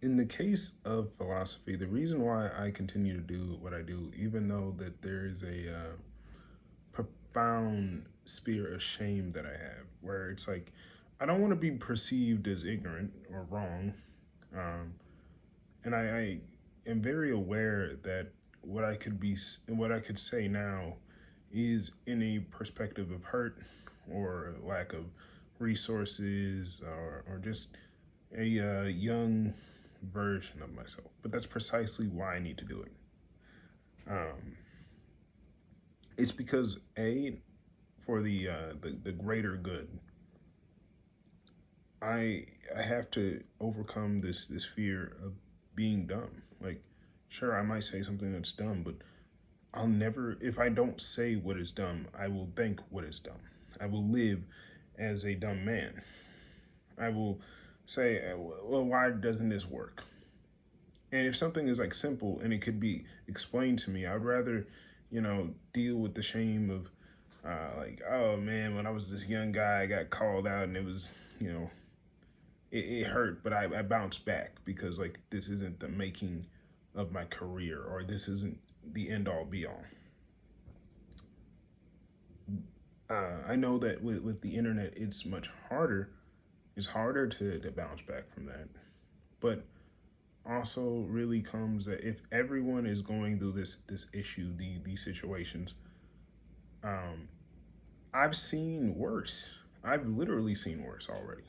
In the case of philosophy, the reason why I continue to do what I do, even though that there is a profound spirit of shame that I have, where it's like I don't want to be perceived as ignorant or wrong, um, and I am very aware that what I could say now is in a perspective of hurt or lack of resources or just a young version of myself. But that's precisely why I need to do it. Um, it's because a for the greater good. I have to overcome this fear of being dumb. Like, sure, I might say something that's dumb, but I'll never. If I don't say what is dumb, I will think what is dumb. I will live as a dumb man. I will say, well, why doesn't this work? And if something is like simple and it could be explained to me, I'd rather, deal with the shame of, like, oh man, when I was this young guy, I got called out and it was, you know, it hurt, but I bounced back because like this isn't the making of my career or this isn't the end all be all. I know that with the internet, it's much harder. It's harder to bounce back from that. But also really comes that if everyone is going through this issue, these situations, um, I've seen worse. I've literally seen worse already.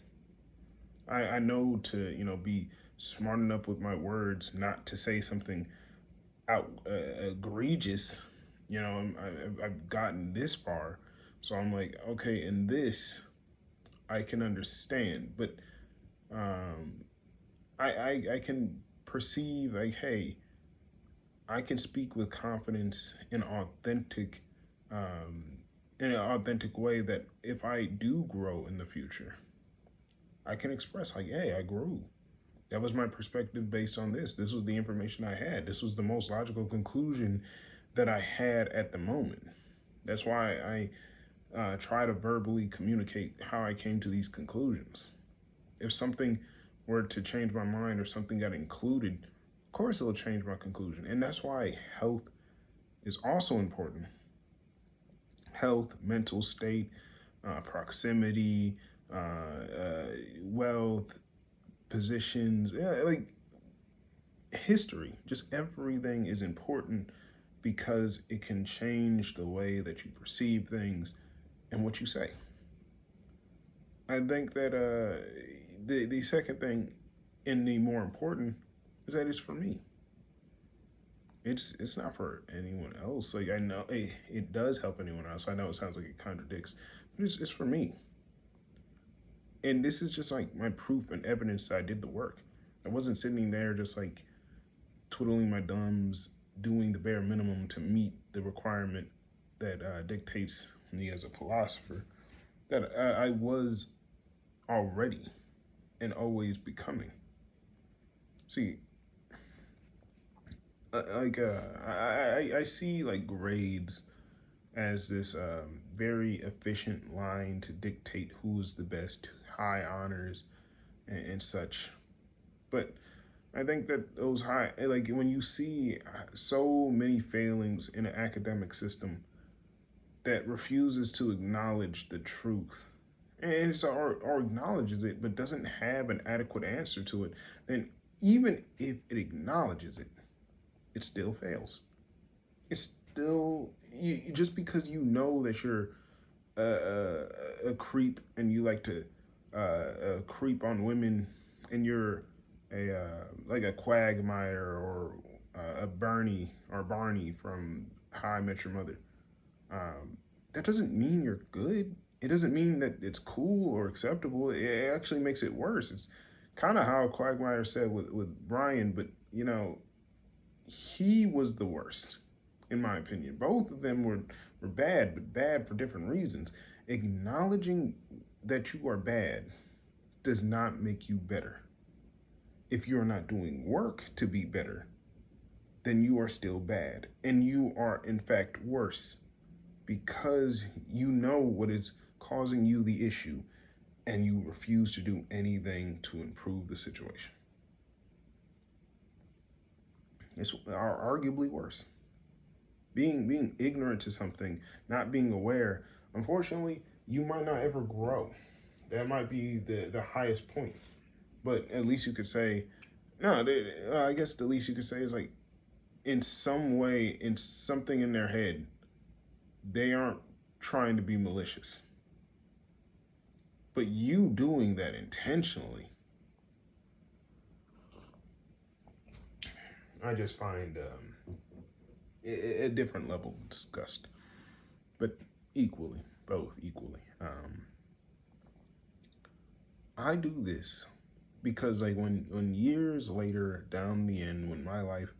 I know to be smart enough with my words not to say something out egregious. I've gotten this far, so I'm like, okay, in this I can understand, but um, I can perceive like, hey, I can speak with confidence um, in an authentic way that if I do grow in the future, I can express like, hey, I grew. That was my perspective based on this. This was the information I had. This was the most logical conclusion that I had at the moment. That's why I try to verbally communicate how I came to these conclusions. If something were to change my mind or something got included, of course it'll change my conclusion. And that's why health is also important. Health, mental state, proximity, wealth, positions, yeah, like history, just everything is important because it can change the way that you perceive things and what you say. I think that the second thing, and the more important, is that it's for me. It's not for anyone else. Like I know it does help anyone else. I know it sounds like it contradicts, but it's for me. And this is just like my proof and evidence that I did the work. I wasn't sitting there just like twiddling my thumbs, doing the bare minimum to meet the requirement that dictates me as a philosopher. That I was already and always becoming. See, I see like grades as this very efficient line to dictate who's the best, high honors and such. But I think that those high, like when you see so many failings in an academic system that refuses to acknowledge the truth and so or acknowledges it but doesn't have an adequate answer to it, then even if it acknowledges it, it still fails. It's still just because you know that you're a creep and you like to creep on women and you're a like a Quagmire or a Bernie or Barney from How I Met Your Mother. That doesn't mean you're good. It doesn't mean that it's cool or acceptable. It actually makes it worse. It's kind of how Quagmire said with Brian, but he was the worst, in my opinion. Both of them were bad, but bad for different reasons. Acknowledging that you are bad does not make you better. If you're not doing work to be better, then you are still bad. And you are, in fact, worse because you know what is causing you the issue and you refuse to do anything to improve the situation. It's arguably worse. Being ignorant to something, not being aware, unfortunately, you might not ever grow. That might be the highest point. But at least you could say, no, I guess the least you could say is like, in some way, in something in their head, they aren't trying to be malicious. But you doing that intentionally, I just find a different level of disgust. But equally, both equally. I do this because like when years later down the end, when my life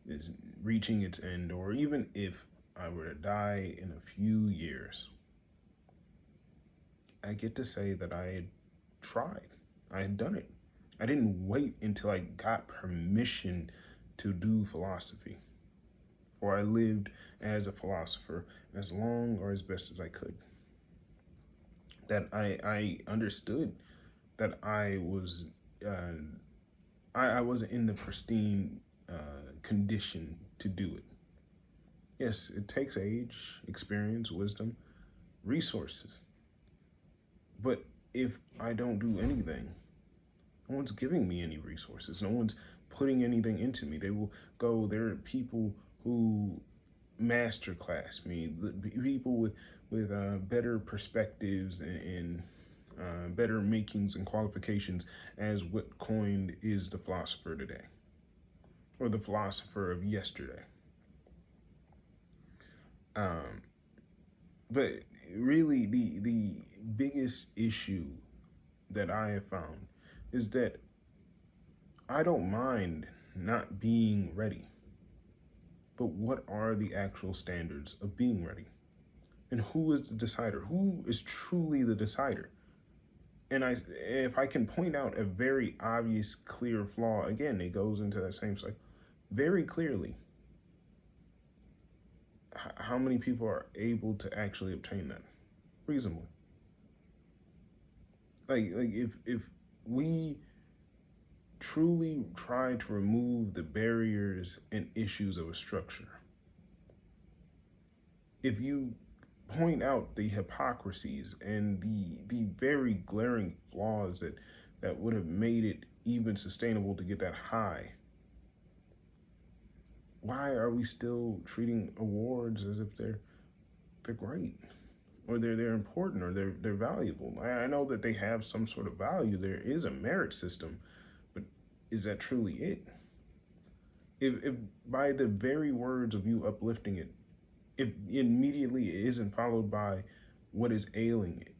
is reaching its end, or even if I were to die in a few years, I get to say that I had tried. I had done it. I didn't wait until I got permission to do philosophy, for I lived as a philosopher as long or as best as I could. That I understood that uh, I wasn't in the pristine condition to do it. Yes, it takes age, experience, wisdom, resources. But if I don't do anything, no one's giving me any resources. No one's putting anything into me. They will go. There are people who masterclass me. People with better perspectives and better makings and qualifications as what coined is the philosopher today or the philosopher of yesterday. Um, but really, the biggest issue that I have found is that I don't mind not being ready, but what are the actual standards of being ready? And who is the decider? Who is truly the decider? And if I can point out a very obvious, clear flaw, again, it goes into that same cycle very clearly. How many people are able to actually obtain that reasonably? Like if we truly try to remove the barriers and issues of a structure, if you point out the hypocrisies and the very glaring flaws that would have made it even sustainable to get that high, why are we still treating awards as if they're great or they're important or they're valuable? I know that they have some sort of value. There is a merit system, but is that truly it? If by the very words of you uplifting it, if immediately it isn't followed by what is ailing it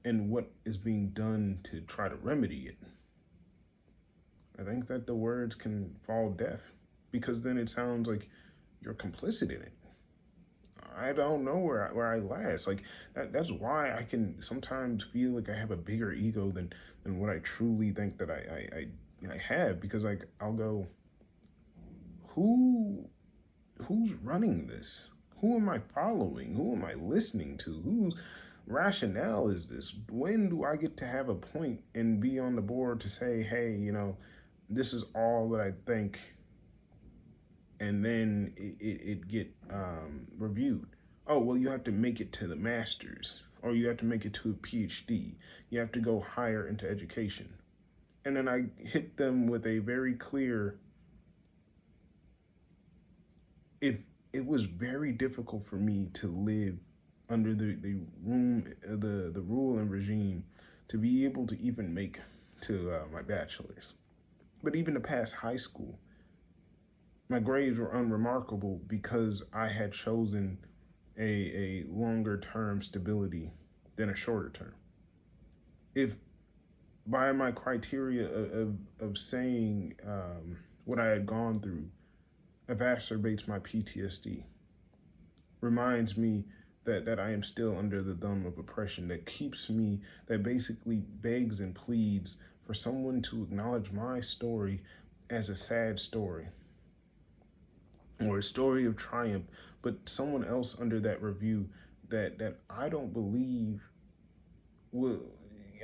and what is being done to try to remedy it, I think that the words can fall deaf because then it sounds like you're complicit in it. I don't know where I last. Like that's why I can sometimes feel like I have a bigger ego than what I truly think that I have, because like I'll go, who who's running this? Who am I following? Who am I listening to? Whose rationale is this? When do I get to have a point and be on the board to say, hey, this is all that I think, and then it get reviewed? Oh, well, you have to make it to the master's, or you have to make it to a PhD. You have to go higher into education. And then I hit them with a very clear, if it was very difficult for me to live under the rule and regime to be able to even make to my bachelor's, but even to pass high school, my grades were unremarkable because I had chosen a longer term stability than a shorter term. If by my criteria of saying what I had gone through exacerbates my PTSD, reminds me that I am still under the thumb of oppression, that keeps me, that basically begs and pleads for someone to acknowledge my story as a sad story or a story of triumph, but someone else under that review that I don't believe will,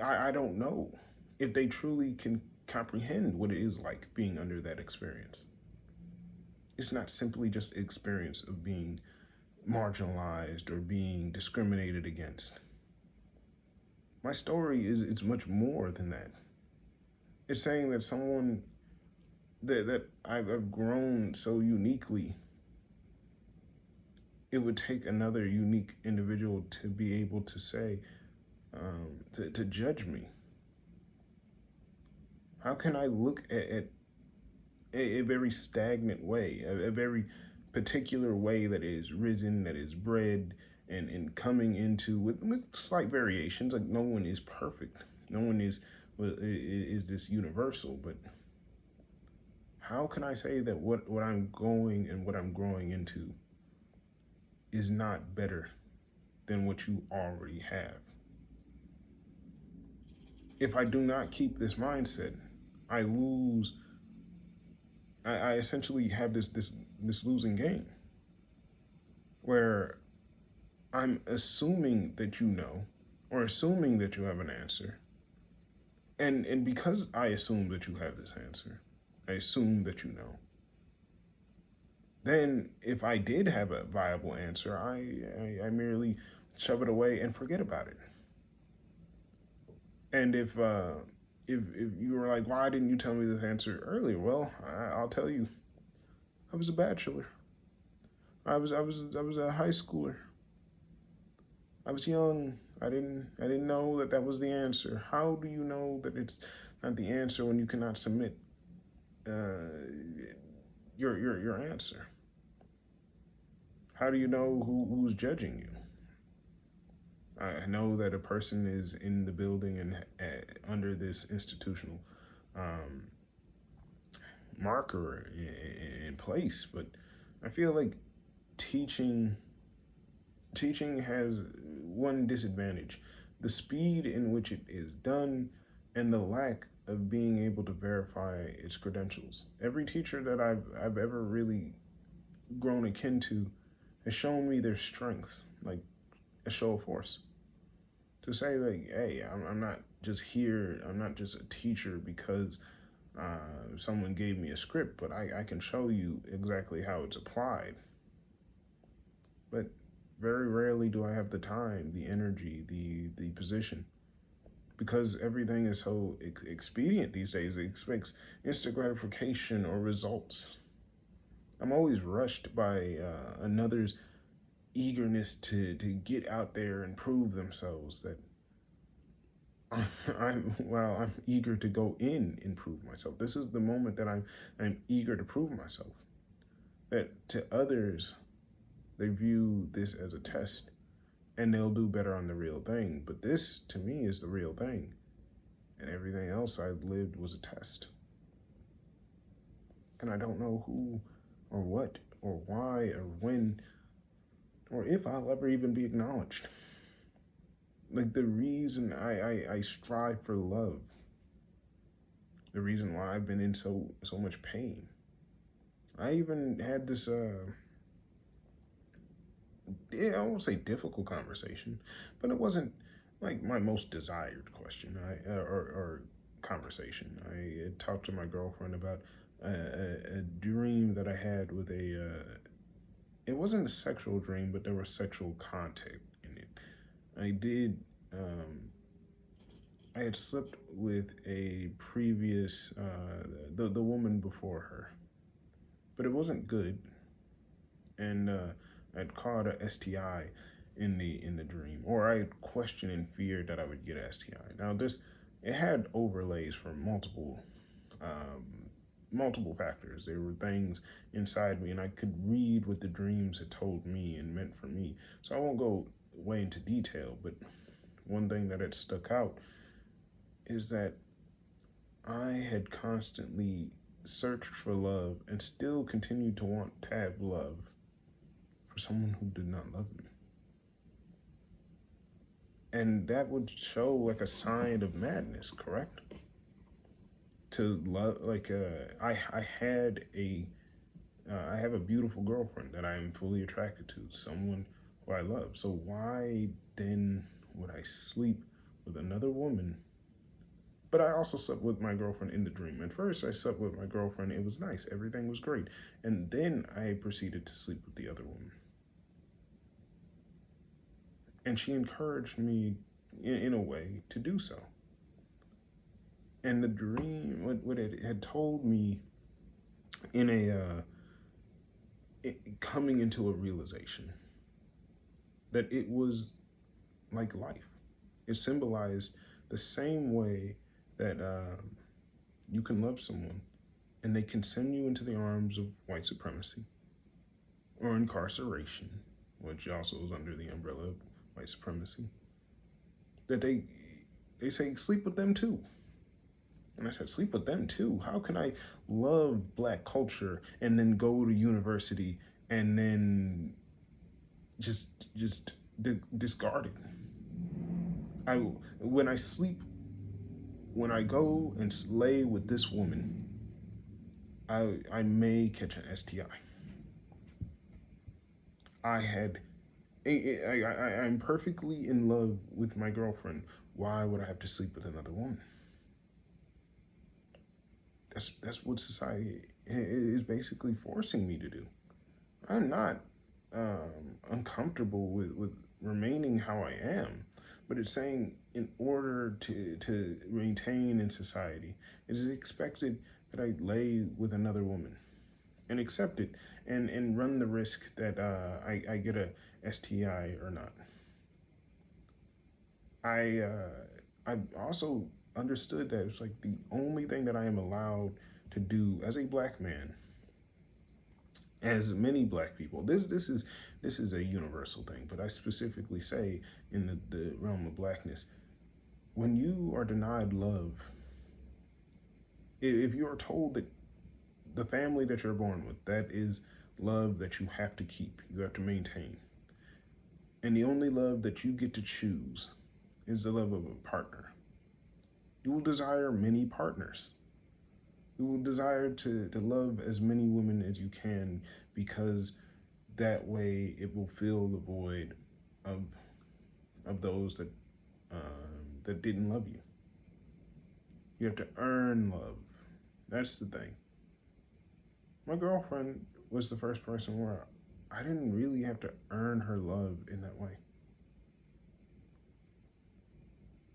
I don't know if they truly can comprehend what it is like being under that experience. It's not simply just experience of being marginalized or being discriminated against. My story is it's much more than that. It's saying that someone that I've grown so uniquely, it would take another unique individual to be able to say, to judge me. How can I look at a very stagnant way, a very particular way that is risen, that is bred, and coming into with slight variations. Like no one is perfect. No one is this universal. But how can I say that what I'm going and what I'm growing into is not better than what you already have? If I do not keep this mindset, I lose. I essentially have this losing game where I'm assuming that you know, or assuming that you have an answer. And because I assume that you have this answer, I assume that you know. Then if I did have a viable answer, I merely shove it away and forget about it. And if you were like, why didn't you tell me this answer earlier? Well, I'll tell you. I was a bachelor. I was a high schooler. I was young. I didn't know that that was the answer. How do you know that it's not the answer when you cannot submit uh, your answer? How do you know who's judging you? I know that a person is in the building and under this institutional um, marker in place, but I feel like teaching teaching has one disadvantage: the speed in which it is done and the lack of being able to verify its credentials. Every teacher that I've ever really grown akin to has shown me their strengths, like a show of force. To say like, hey, I'm not just here. I'm not just a teacher because someone gave me a script, but I can show you exactly how it's applied. But very rarely do I have the time, the energy, the position, because everything is so expedient these days. It expects instant gratification or results. I'm always rushed by another's eagerness to get out there and prove themselves. That I'm eager to go in and prove myself. This is the moment that I'm eager to prove myself. That to others, they view this as a test and they'll do better on the real thing. But this to me is the real thing. And everything else I've lived was a test. And I don't know who or what or why or when or if I'll ever even be acknowledged. Like the reason I strive for love, the reason why I've been in so much pain. I even had this yeah, I won't say difficult conversation, but it wasn't like my most desired question or conversation. I had talked to my girlfriend about a dream that I had with a. It wasn't a sexual dream, but there was sexual contact in it. I did. I had slept with a previous the woman before her, but it wasn't good, and I'd caught a STI in the dream, or I questioned and feared that I would get a STI. Now this it had overlays from um, multiple factors. There were things inside me, and I could read what the dreams had told me and meant for me. So I won't go way into detail, but one thing that had stuck out is that I had constantly searched for love and still continued to want to have love for someone who did not love me. And that would show like a sign of madness, correct? To love, like I had a I have a beautiful girlfriend that I am fully attracted to, someone who I love. So why then would I sleep with another woman But I also slept with my girlfriend in the dream. At first, I slept with my girlfriend. It was nice. Everything was great. And then I proceeded to sleep with the other woman. And she encouraged me in a way to do so. And the dream, what it had told me in coming into a realization that it was like life. It symbolized the same way that you can love someone and they can send you into the arms of white supremacy or incarceration, which also is under the umbrella of white supremacy, that they say sleep with them too. And I said, sleep with them too? How can I love black culture and then go to university and then just discard it? I when I sleep, when I go and lay with this woman, I may catch an STI. I had I'm perfectly in love with my girlfriend. Why would I have to sleep with another woman? That's what society is basically forcing me to do. I'm not uncomfortable with remaining how I am, but it's saying in order to maintain in society, it is expected that I lay with another woman and accept it and run the risk that I get a STI or not. I also understood that it's like the only thing that I am allowed to do as a black man, as many black people. This is a universal thing, but I specifically say in the realm of blackness, when you are denied love, if you are told that the family that you're born with, that is love that you have to keep, you have to maintain, and the only love that you get to choose is the love of a partner, you will desire many partners. You will desire to love as many women as you can, because that way it will fill the void of those that didn't love you. You have to earn love. That's the thing. My girlfriend was the first person where I didn't really have to earn her love in that way.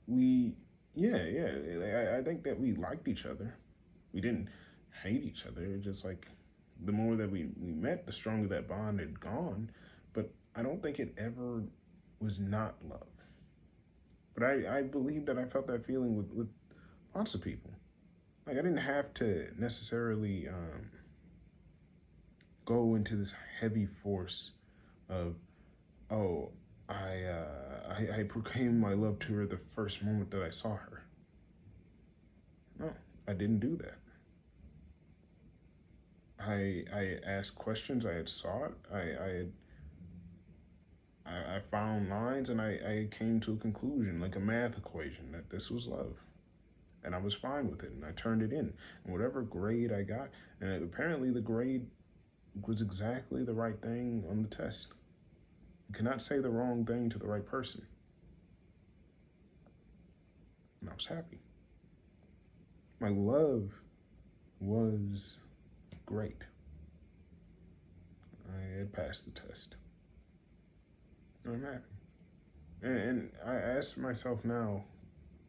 We, yeah, I think that we liked each other. We didn't hate each other. It just like the more that we met, the stronger that bond had gone. But I don't think it ever was not love. But I believe that I felt that feeling with lots of people. Like I didn't have to necessarily go into this heavy force of, oh, I proclaimed my love to her the first moment that I saw her. No, I didn't do that. I asked questions. I had sought. I found lines, and I came to a conclusion, like a math equation, that this was love. And I was fine with it, and I turned it in. And whatever grade I got, and apparently the grade was exactly the right thing on the test. You cannot say the wrong thing to the right person. And I was happy. My love was great. I had passed the test. I'm happy. And I ask myself now,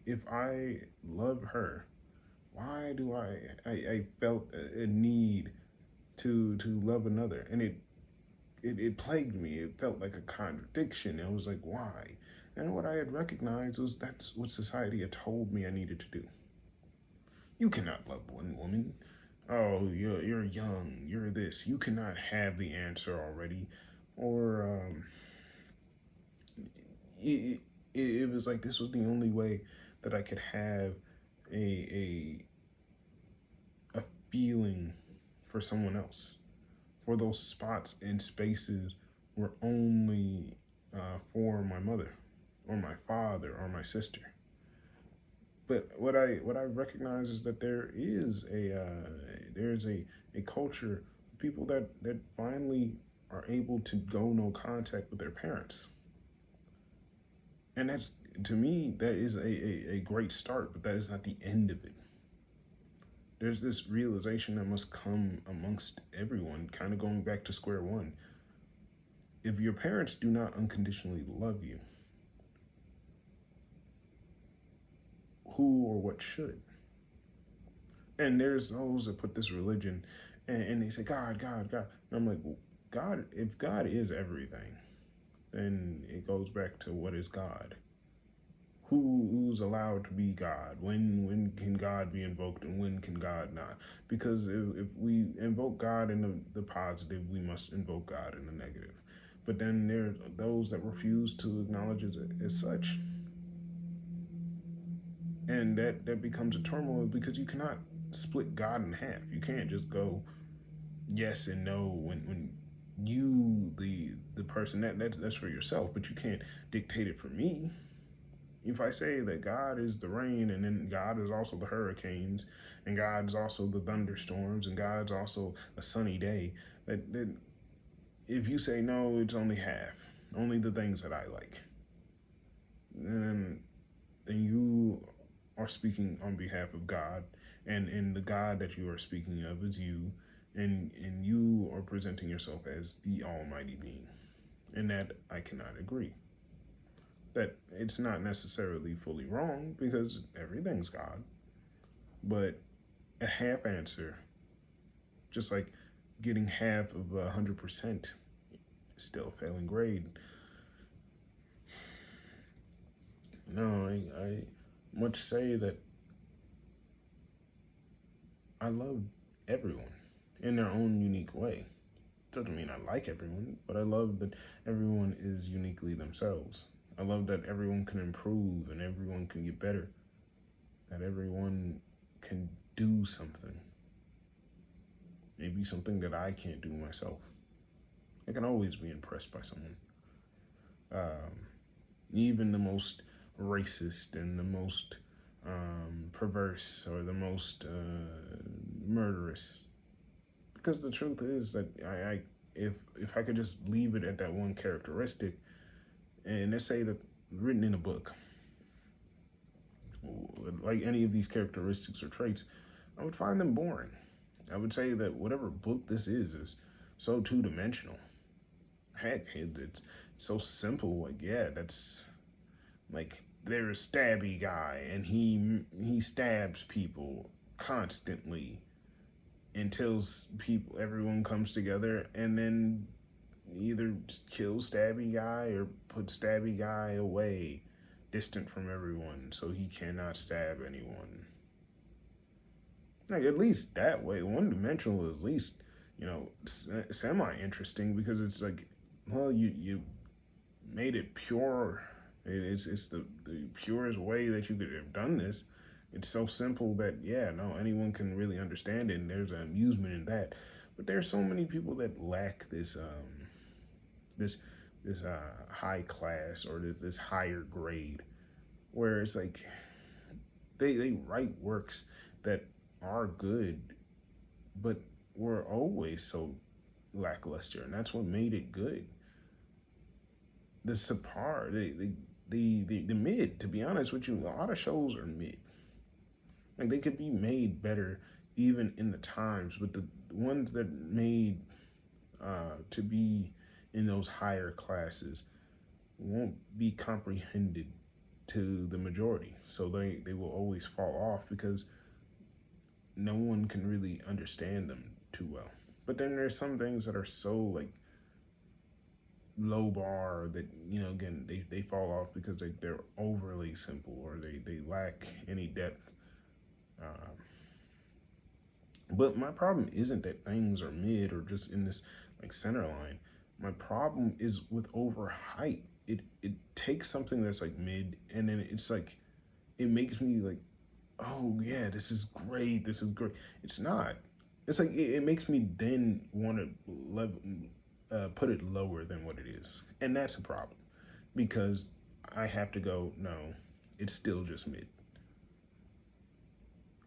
if I love her, why do I felt a need to love another? And it plagued me. It felt like a contradiction. I was like, why? And what I had recognized was that's what society had told me I needed to do. You cannot love one woman. Oh, you're young. You're this. You cannot have the answer already. Or it, it was like this was the only way that I could have a a feeling for someone else. For those spots and spaces were only for my mother, or my father, or my sister. But what I recognize is that there's a culture of people that finally are able to go no contact with their parents. And that's, to me, that is a great start, but that is not the end of it. There's this realization that must come amongst everyone, kind of going back to square one. If your parents do not unconditionally love you, who or what should? And there's those that put this religion and they say, God, God, God. And I'm like, well, God, if God is everything, then it goes back to what is God? Who's allowed to be God? When can God be invoked and when can God not? Because if we invoke God in the positive, we must invoke God in the negative. But then there are those that refuse to acknowledge it as such. And that becomes a turmoil because you cannot split God in half. You can't just go yes and no when you the person that's for yourself, but you can't dictate it for me. If I say that God is the rain and then God is also the hurricanes and God's also the thunderstorms and God's also a sunny day, that if you say no, it's only half, only the things that I like, then you are speaking on behalf of God, and the God that you are speaking of is you, and you are presenting yourself as the Almighty Being, and that I cannot agree. That it's not necessarily fully wrong because everything's God, but a half answer, just like getting half of 100%, is still a failing grade. No, I much say that I love everyone in their own unique way. Doesn't mean I like everyone, but I love that everyone is uniquely themselves. I love that everyone can improve and everyone can get better, that everyone can do something. Maybe something that I can't do myself. I can always be impressed by someone. Even the most racist and the most perverse or the most murderous. Because the truth is that if I could just leave it at that one characteristic, and let's say that written in a book, like any of these characteristics or traits, I would find them boring. I would say that whatever book this is so two dimensional. Heck, it's so simple. Like, yeah, that's like there's a stabby guy, and he stabs people constantly until people everyone comes together, and then either kill stabby guy or put stabby guy away, distant from everyone, so he cannot stab anyone. Like at least that way, one dimensional is at least semi interesting because it's like, well, you made it pure. It's the purest way that you could have done this. It's so simple that yeah, no, anyone can really understand it, and there's an amusement in that. But there's so many people that lack this this high class or this higher grade, where it's like they write works that are good, but were always so lackluster, and that's what made it good. The subpar, the mid. To be honest with you, a lot of shows are mid. Like they could be made better even in the times, but the ones that made to be in those higher classes won't be comprehended to the majority. So they will always fall off because no one can really understand them too well. But then there's some things that are so like low bar that again they fall off because they're overly simple or they lack any depth. But my problem isn't that things are mid or just in this like center line. My problem is with overhype. It takes something that's like mid and then it's like it makes me like, oh yeah, this is great, this is great. It's not. It's like it makes me then want to put it lower than what it is, and that's a problem because I have to go. No, it's still just mid.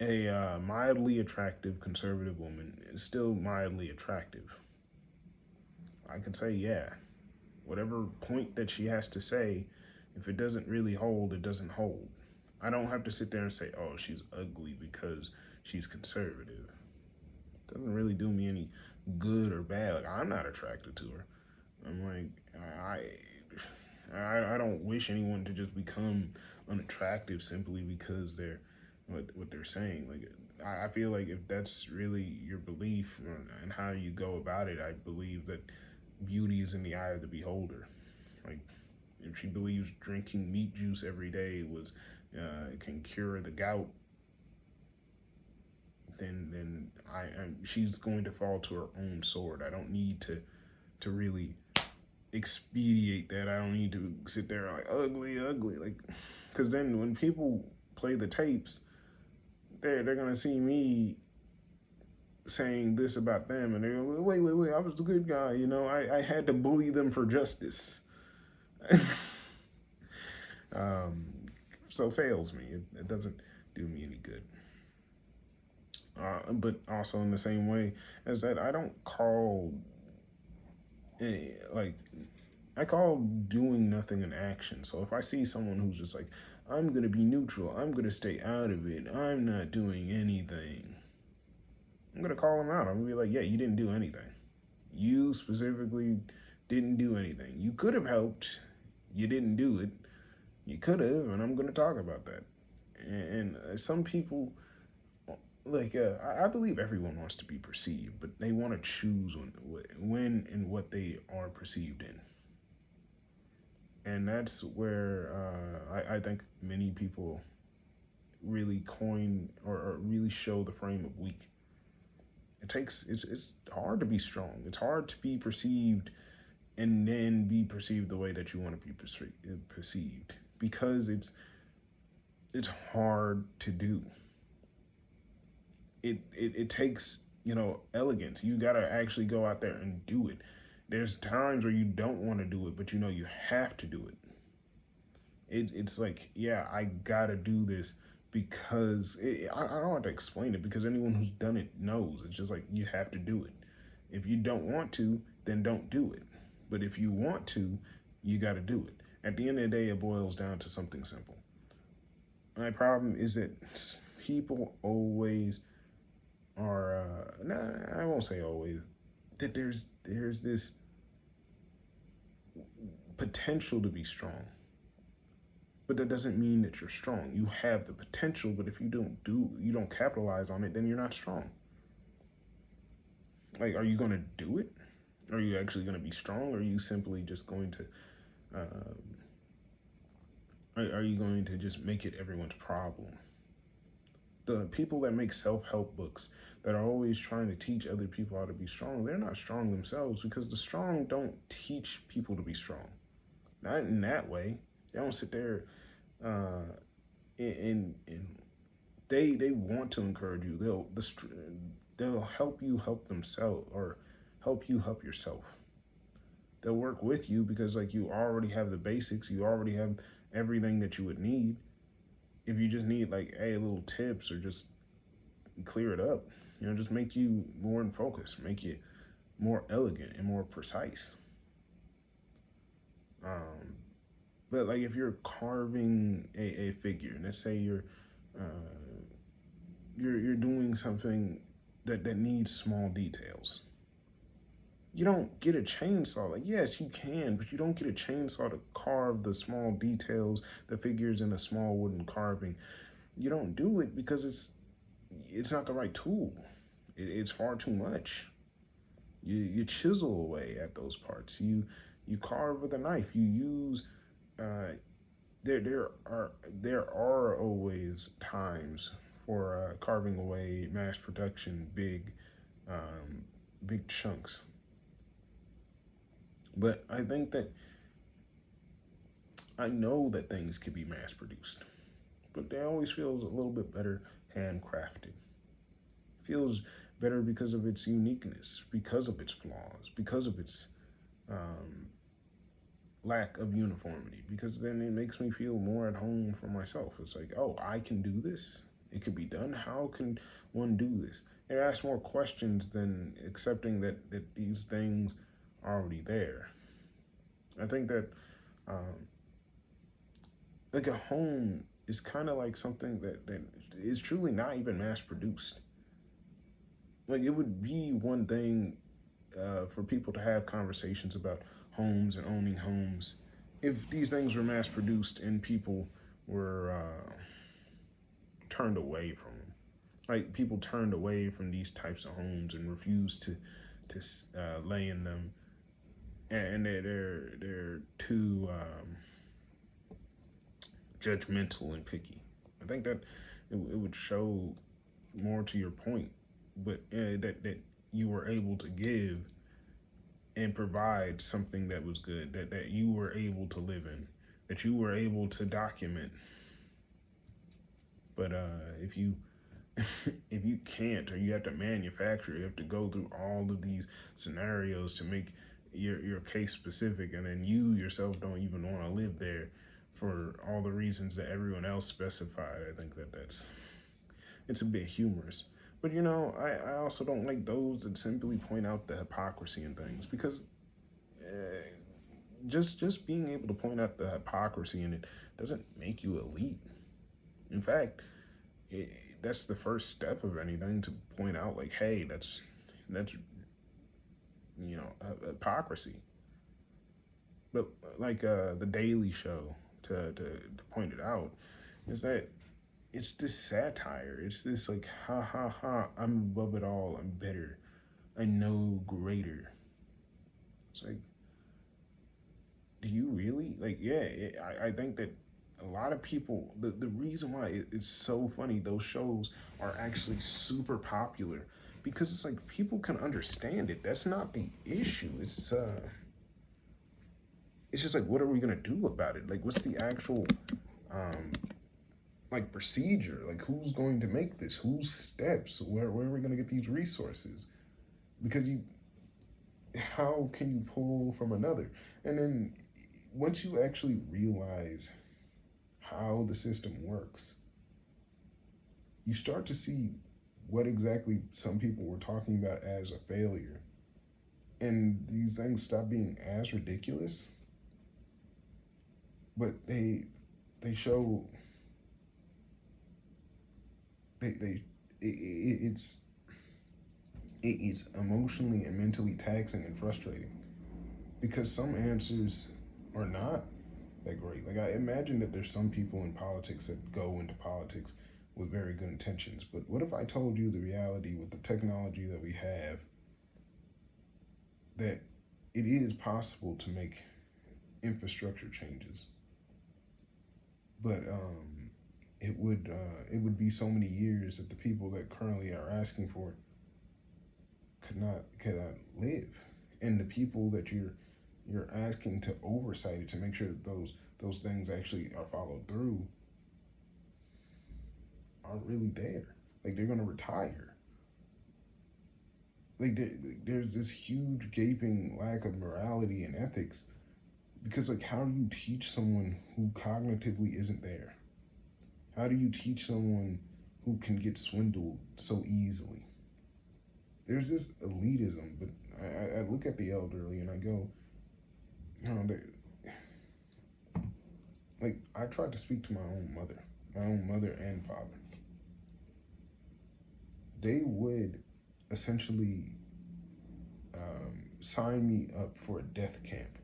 A mildly attractive conservative woman is still mildly attractive. I could say, yeah, whatever point that she has to say, If it doesn't really hold, it doesn't hold. I don't have to sit there and say, oh, she's ugly because she's conservative. It doesn't really do me any good or bad. Like, I'm not attracted to her. I'm like, I don't wish anyone to just become unattractive simply because they're what they're saying. Like, I feel like if that's really your belief and how you go about it, I believe that beauty is in the eye of the beholder. Like, if she believes drinking meat juice every day was can cure the gout, then she's going to fall to her own sword. I don't need to really expedite that. I don't need to sit there like ugly, ugly, like, because then when people play the tapes, they're gonna see me saying this about them, and they're going, wait, I was the good guy, I had to bully them for justice. um, so fails me. It doesn't do me any good. But also in the same way as that, I don't call like I call doing nothing an action. So if I see someone who's just like, I'm gonna be neutral, I'm gonna stay out of it, I'm not doing anything, I'm gonna call them out. I'm gonna be like, yeah, you didn't do anything. You specifically didn't do anything. You could have helped. You didn't do it. You could have, and I'm gonna talk about that. And some people, like, I believe everyone wants to be perceived, but they want to choose when and what they are perceived in. And that's where I think many people really coin or really show the frame of weak. It's hard to be strong. It's hard to be perceived and then be perceived the way that you want to be perceived, because it's hard to do. It takes elegance. You gotta actually go out there and do it. There's times where you don't want to do it, but you have to do it. It's like, yeah, I gotta do this because I don't have to explain it, because anyone who's done it knows. It's just like, you have to do it. If you don't want to, then don't do it. But if you want to, you got to do it. At the end of the day, it boils down to something simple. My problem is that people always are, I won't say always, that there's this potential to be strong. But that doesn't mean that you're strong. You have the potential, but if you don't capitalize on it, then you're not strong. Like, are you going to do it? Are you actually going to be strong? Or are you simply just going to, are you going to just make it everyone's problem? The people that make self-help books that are always trying to teach other people how to be strong, they're not strong themselves, because the strong don't teach people to be strong. Not in that way. They don't sit there and they want to encourage you. They'll help you help themselves, or help you help yourself. They'll work with you because, like, you already have the basics. You already have everything that you would need. If you just need, like, hey, little tips, or just clear it up, just make you more in focus, make it more elegant and more precise. But like, if you're carving a figure, and let's say you're doing something that needs small details, you don't get a chainsaw. Like, yes, you can, but you don't get a chainsaw to carve the small details, the figures in a small wooden carving. You don't do it because it's not the right tool. It's far too much. You chisel away at those parts. You carve with a knife. You use there are always times for carving away mass production big chunks. But I think that I know that things can be mass produced, but they always feels a little bit better handcrafted. Feels better because of its uniqueness, because of its flaws, because of its lack of uniformity, because then it makes me feel more at home for myself. It's like, oh, I can do this. It could be done. How can one do this? It asks more questions than accepting that these things are already there. I think that like a home is kind of like something that is truly not even mass produced. Like it would be one thing for people to have conversations about homes and owning homes if these things were mass produced and people were turned away from them. Like people turned away from these types of homes and refused to lay in them, and they're too judgmental and picky. I think that it would show more to your point, but that you were able to give and provide something that was good, that you were able to live in, that you were able to document. But if you if you can't, or you have to manufacture, you have to go through all of these scenarios to make your case specific, and then you yourself don't even want to live there for all the reasons that everyone else specified. I think that's it's a bit humorous. But I also don't like those that simply point out the hypocrisy in things, because just being able to point out the hypocrisy in it doesn't make you elite. In fact, it, that's the first step of anything, to point out like, hey, that's hypocrisy. But like the Daily Show, to point it out, is that it's this satire. It's this like, ha ha ha, I'm above it all. I'm better. I know greater. It's like, do you really? Like, yeah, I think that a lot of people, the reason why it's so funny, those shows are actually super popular, because it's like people can understand it. That's not the issue. It's just like, what are we gonna do about it? Like, what's the actual um like procedure? Like, who's going to make this? Whose steps? Where are we gonna get these resources? Because you how can you pull from another? And then once you actually realize how the system works, you start to see what exactly some people were talking about as a failure. And these things stop being as ridiculous, but they show they it's it's emotionally and mentally taxing and frustrating, because some answers are not that great. Like, I imagine that there's some people in politics that go into politics with very good intentions. But what if I told you the reality with the technology that we have, that it is possible to make infrastructure changes, but it would be so many years that the people that currently are asking for it could not live, and the people that you're asking to oversight it, to make sure that those things actually are followed through, aren't really there. Like, they're gonna retire. Like, there's this huge gaping lack of morality and ethics, because like, how do you teach someone who cognitively isn't there? How do you teach someone who can get swindled so easily? There's this elitism, but I look at the elderly and I go, they, like, I tried to speak to my own mother and father. They would essentially sign me up for a death camp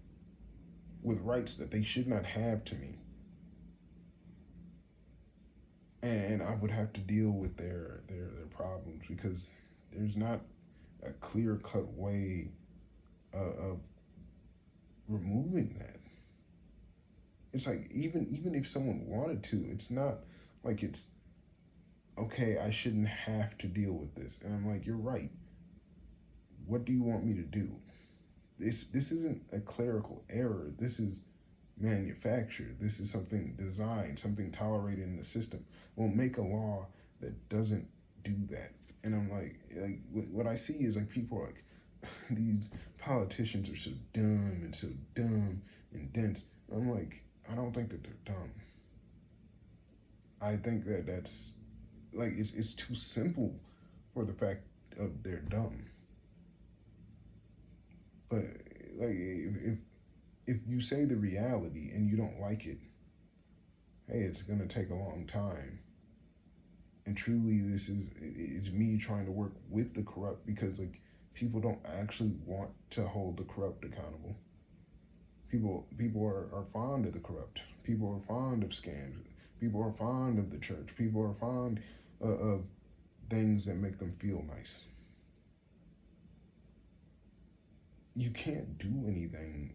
with rights that they should not have to me, and I would have to deal with their problems, because there's not a clear cut way of removing that. It's like, even if someone wanted to, it's not like it's okay. I shouldn't have to deal with this, and I'm like, you're right. What do you want me to do? This isn't a clerical error. This is manufactured. This is something designed, something tolerated in the system. We'll make a law that doesn't do that. And I'm like what I see is like, people are like, these politicians are so dumb and so dumb and dense. I'm like, I don't think that they're dumb. I think that that's like, it's too simple for the fact of they're dumb. But like, if you say the reality and you don't like it, hey, it's going to take a long time. And truly, it's me trying to work with the corrupt, because like people don't actually want to hold the corrupt accountable. People are fond of the corrupt. People are fond of scams. People are fond of the church. People are fond of things that make them feel nice. You can't do anything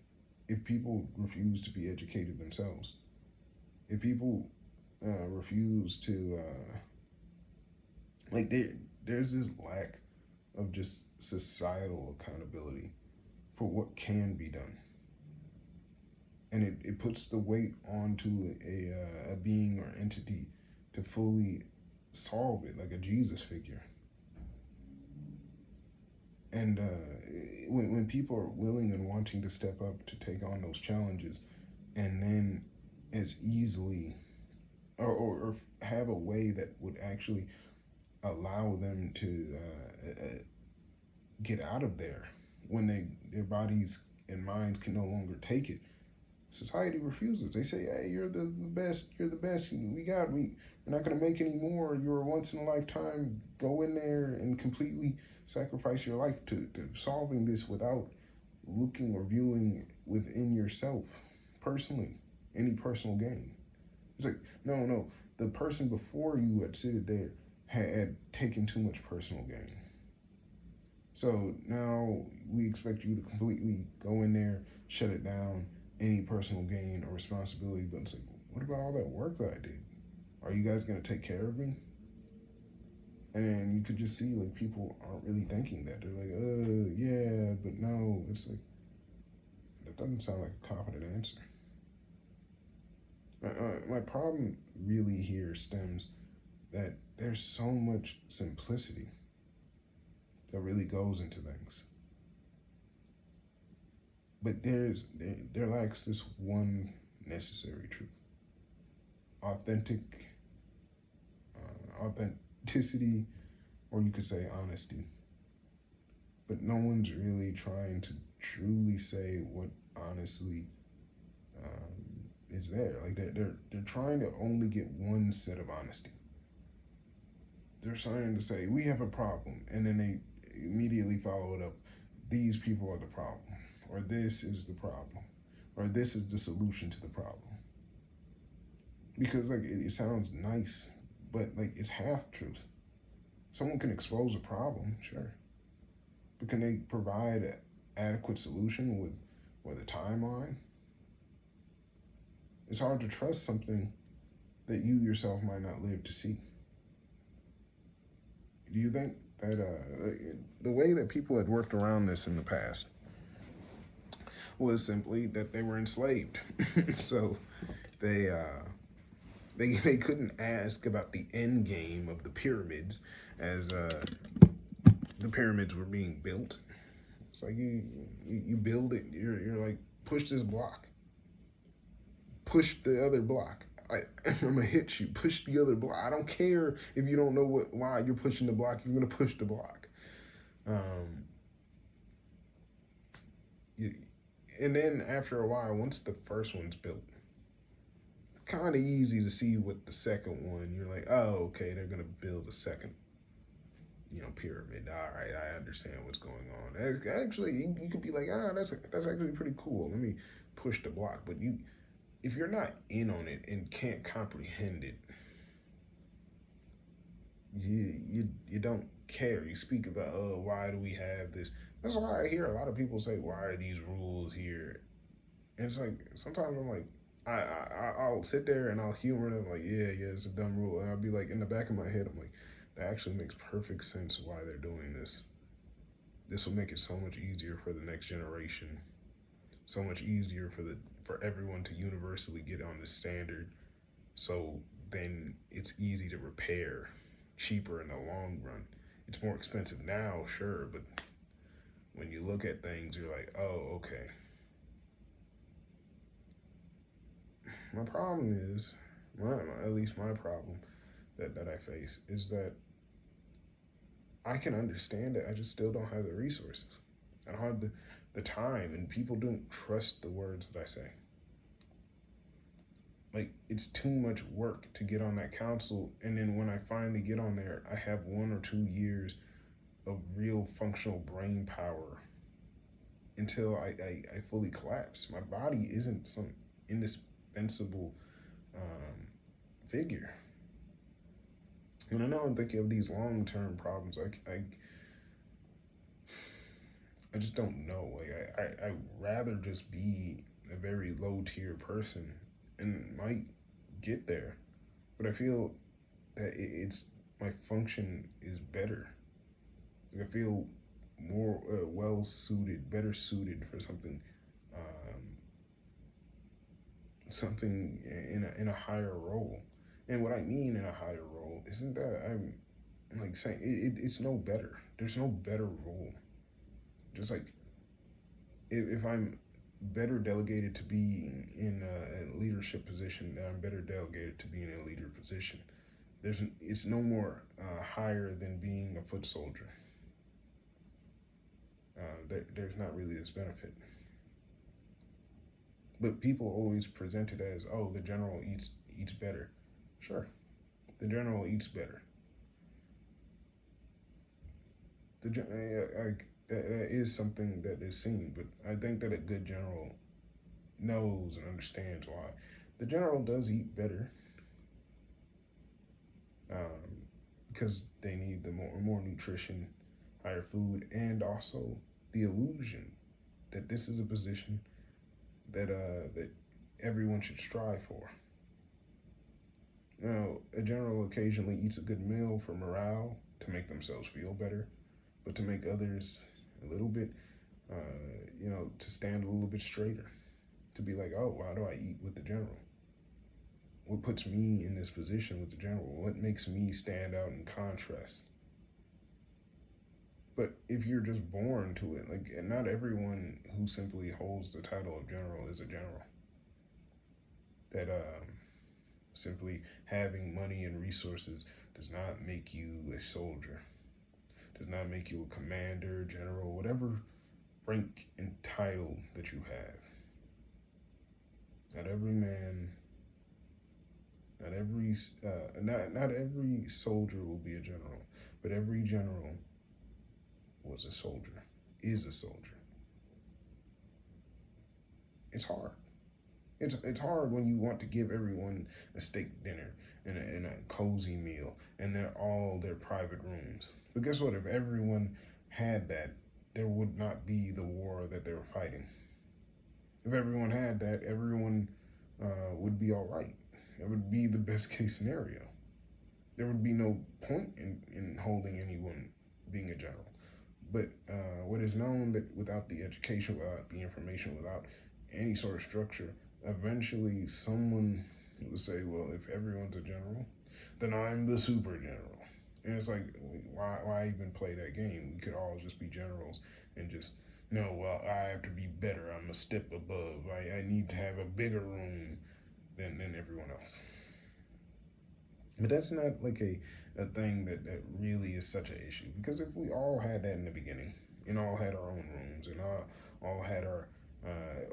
if people refuse to be educated themselves. If people refuse to like there's this lack of just societal accountability for what can be done, and it puts the weight onto a being or entity to fully solve it, like a Jesus figure. And when people are willing and wanting to step up to take on those challenges, and then as easily or have a way that would actually allow them to get out of there when their bodies and minds can no longer take it. Society refuses. They say, "Hey, you're the best. You're the best. We're not gonna make any more. You're a once in a lifetime. Go in there and completely sacrifice your life to solving this without looking or viewing within yourself personally any personal gain." It's like, no, no. The person before you had seated there had taken too much personal gain. So now we expect you to completely go in there, shut it down, any personal gain or responsibility. But it's like, what about all that work that I did? Are you guys going to take care of me? And you could just see like people aren't really thinking that. They're like, yeah, but no. It's like, that doesn't sound like a confident answer. My problem really here stems that there's so much simplicity that really goes into things. But there lacks this one necessary truth: authentic, authenticity, or you could say honesty. But no one's really trying to truly say what honestly is there. Like they're trying to only get one set of honesty. They're trying to say we have a problem, and then they immediately follow it up. These people are the problem, or this is the problem, or this is the solution to the problem. Because like it sounds nice, but like it's half truth. Someone can expose a problem, sure, but can they provide an adequate solution with a timeline? It's hard to trust something that you yourself might not live to see. Do you think that the way that people had worked around this in the past was simply that they were enslaved? So they they couldn't ask about the end game of the pyramids as the pyramids were being built. It's like you build it. You're like, push this block, push the other block. I'm gonna hit you. Push the other block. I don't care if you don't know why you're pushing the block. You're gonna push the block. Um, you, and then after a while, once the first one's built, kind of easy to see what the second one. You're like, oh, okay, they're gonna build a second, pyramid. All right, I understand what's going on. Actually, you could be like, that's actually pretty cool. Let me push the block. But if you're not in on it and can't comprehend it, you don't care. You speak about, oh, why do we have this? That's why I hear a lot of people say, why are these rules here? And it's like sometimes I'm like, I'll sit there and I'll humor them like, yeah, it's a dumb rule, and I'll be like, in the back of my head, I'm like, that actually makes perfect sense why they're doing this. This will make it so much easier for the next generation, so much easier for everyone to universally get on this standard. So then it's easy to repair, cheaper in the long run. It's more expensive now, sure, but when you look at things, you're like, oh, okay. My problem is, at least my problem that I face is that I can understand it. I just still don't have the resources. I don't have the time, and people don't trust the words that I say. Like, it's too much work to get on that council, and then when I finally get on there, I have 1 or 2 years of real functional brain power until I fully collapse. My body isn't some indispensable um, figure. And I know I'm thinking of these long term problems. I just don't know. Like I rather just be a very low tier person and might get there, but I feel that it's my function is better. Like I feel more well suited, better suited for um, something in a higher role. And what I mean in a higher role isn't that I'm like saying it's no better. There's no better role. Just like if I'm better delegated to be in a leadership position, then I'm better delegated to be in a leader position. It's no more higher than being a foot soldier. There's not really this benefit. But people always present it as, oh, the general eats better. Sure, the general eats better. That is something that is seen, but I think that a good general knows and understands why. The general does eat better um, because they need the more nutrition, higher food, and also the illusion that this is a position that everyone should strive for. Now, a general occasionally eats a good meal for morale to make themselves feel better, but to make others a little bit, to stand a little bit straighter, to be like, oh, why do I eat with the general? What puts me in this position with the general? What makes me stand out in contrast? But if you're just born to it, like, not everyone who simply holds the title of general is a general. That simply having money and resources does not make you a soldier, does not make you a commander, general, whatever rank and title that you have. Not every man, not every soldier will be a general, but every general was a soldier, is a soldier. It's hard. It's hard when you want to give everyone a steak dinner and a cozy meal and they're all their private rooms. But guess what? If everyone had that, there would not be the war that they were fighting. If everyone had that, everyone would be all right. It would be the best case scenario. There would be no point in holding anyone being a general. But what is known that without the education, without the information, without any sort of structure, eventually someone will say, well, if everyone's a general, then I'm the super general. And it's like, why even play that game? We could all just be generals and just, no, well, I have to be better. I'm a step above. I need to have a bigger room than everyone else. But that's not like a thing that really is such an issue. Because if we all had that in the beginning, and all had our own rooms, and all had our,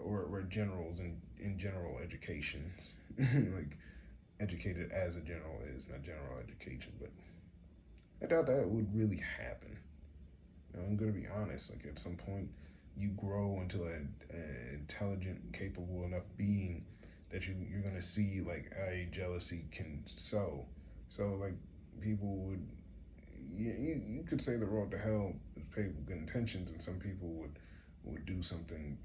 or were generals in general educations, like educated as a general is, not general education, but I doubt that would really happen. I'm going to be honest, like at some point, you grow into an intelligent, capable enough being that you're going to see like a jealousy can sow. So like people would, you could say the road to hell is paved with good intentions, and some people would do something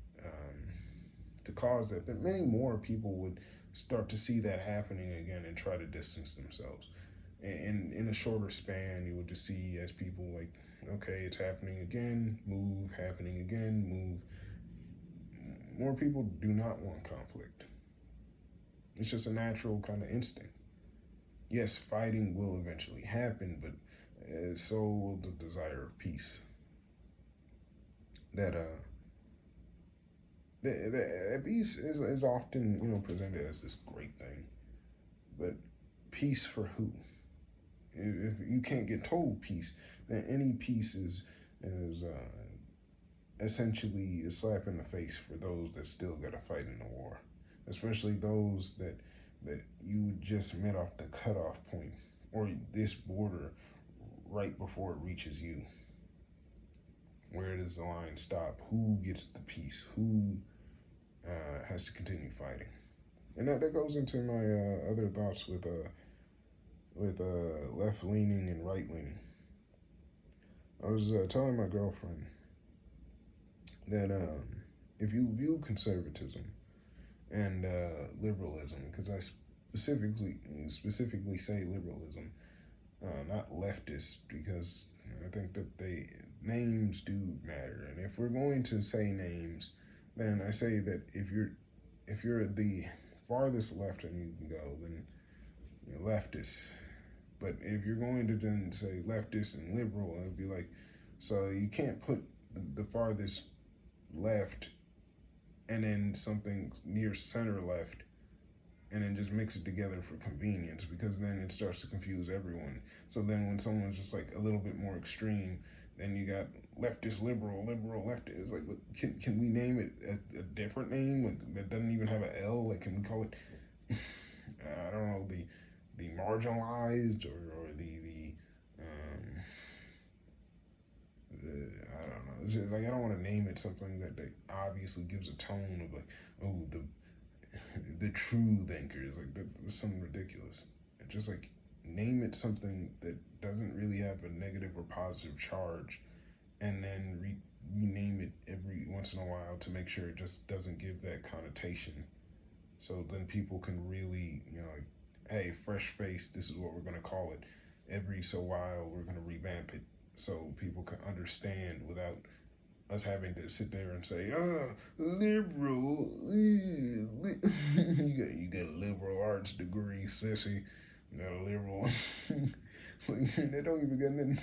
to cause that, but many more people would start to see that happening again and try to distance themselves. And in a shorter span, you would just see as people like, okay, it's happening again, move, happening again, move. More people do not want conflict. It's just a natural kind of instinct. Yes, fighting will eventually happen, but so will the desire of peace. That peace is often presented as this great thing, but peace for who? If you can't get told peace, then any peace is essentially a slap in the face for those that still got to fight in the war, especially those that that you just met off the cutoff point or this border right before it reaches you. Where does the line stop? Who gets the peace? Who has to continue fighting? And that goes into my other thoughts with left leaning and right leaning. I was telling my girlfriend that if you view conservatism and liberalism, because I specifically say liberalism, not leftist, because I think that names do matter, and if we're going to say names, then I say that if you're the farthest left and you can go, then you're leftist. But if you're going to then say leftist and liberal, it'd be like, so you can't put the farthest left and then something near center left and then just mix it together for convenience, because then it starts to confuse everyone. So then when someone's just like a little bit more extreme, then you got leftist, liberal, liberal, leftist. Like, can we name it a different name, like that doesn't even have an L? Like, can we call it I don't know, the marginalized, or I don't know. It's just, like, I don't want to name it something that obviously gives a tone of like, oh, the true thinkers. Like, that's something ridiculous. Just like, name it something that doesn't really have a negative or positive charge, and then rename it every once in a while to make sure it just doesn't give that connotation. So then people can really, like, hey, fresh face, this is what we're going to call it. Every so while, we're going to revamp it so people can understand without us having to sit there and say, liberal. You got a liberal arts degree, sissy. You got a liberal. It's like, they don't even get in.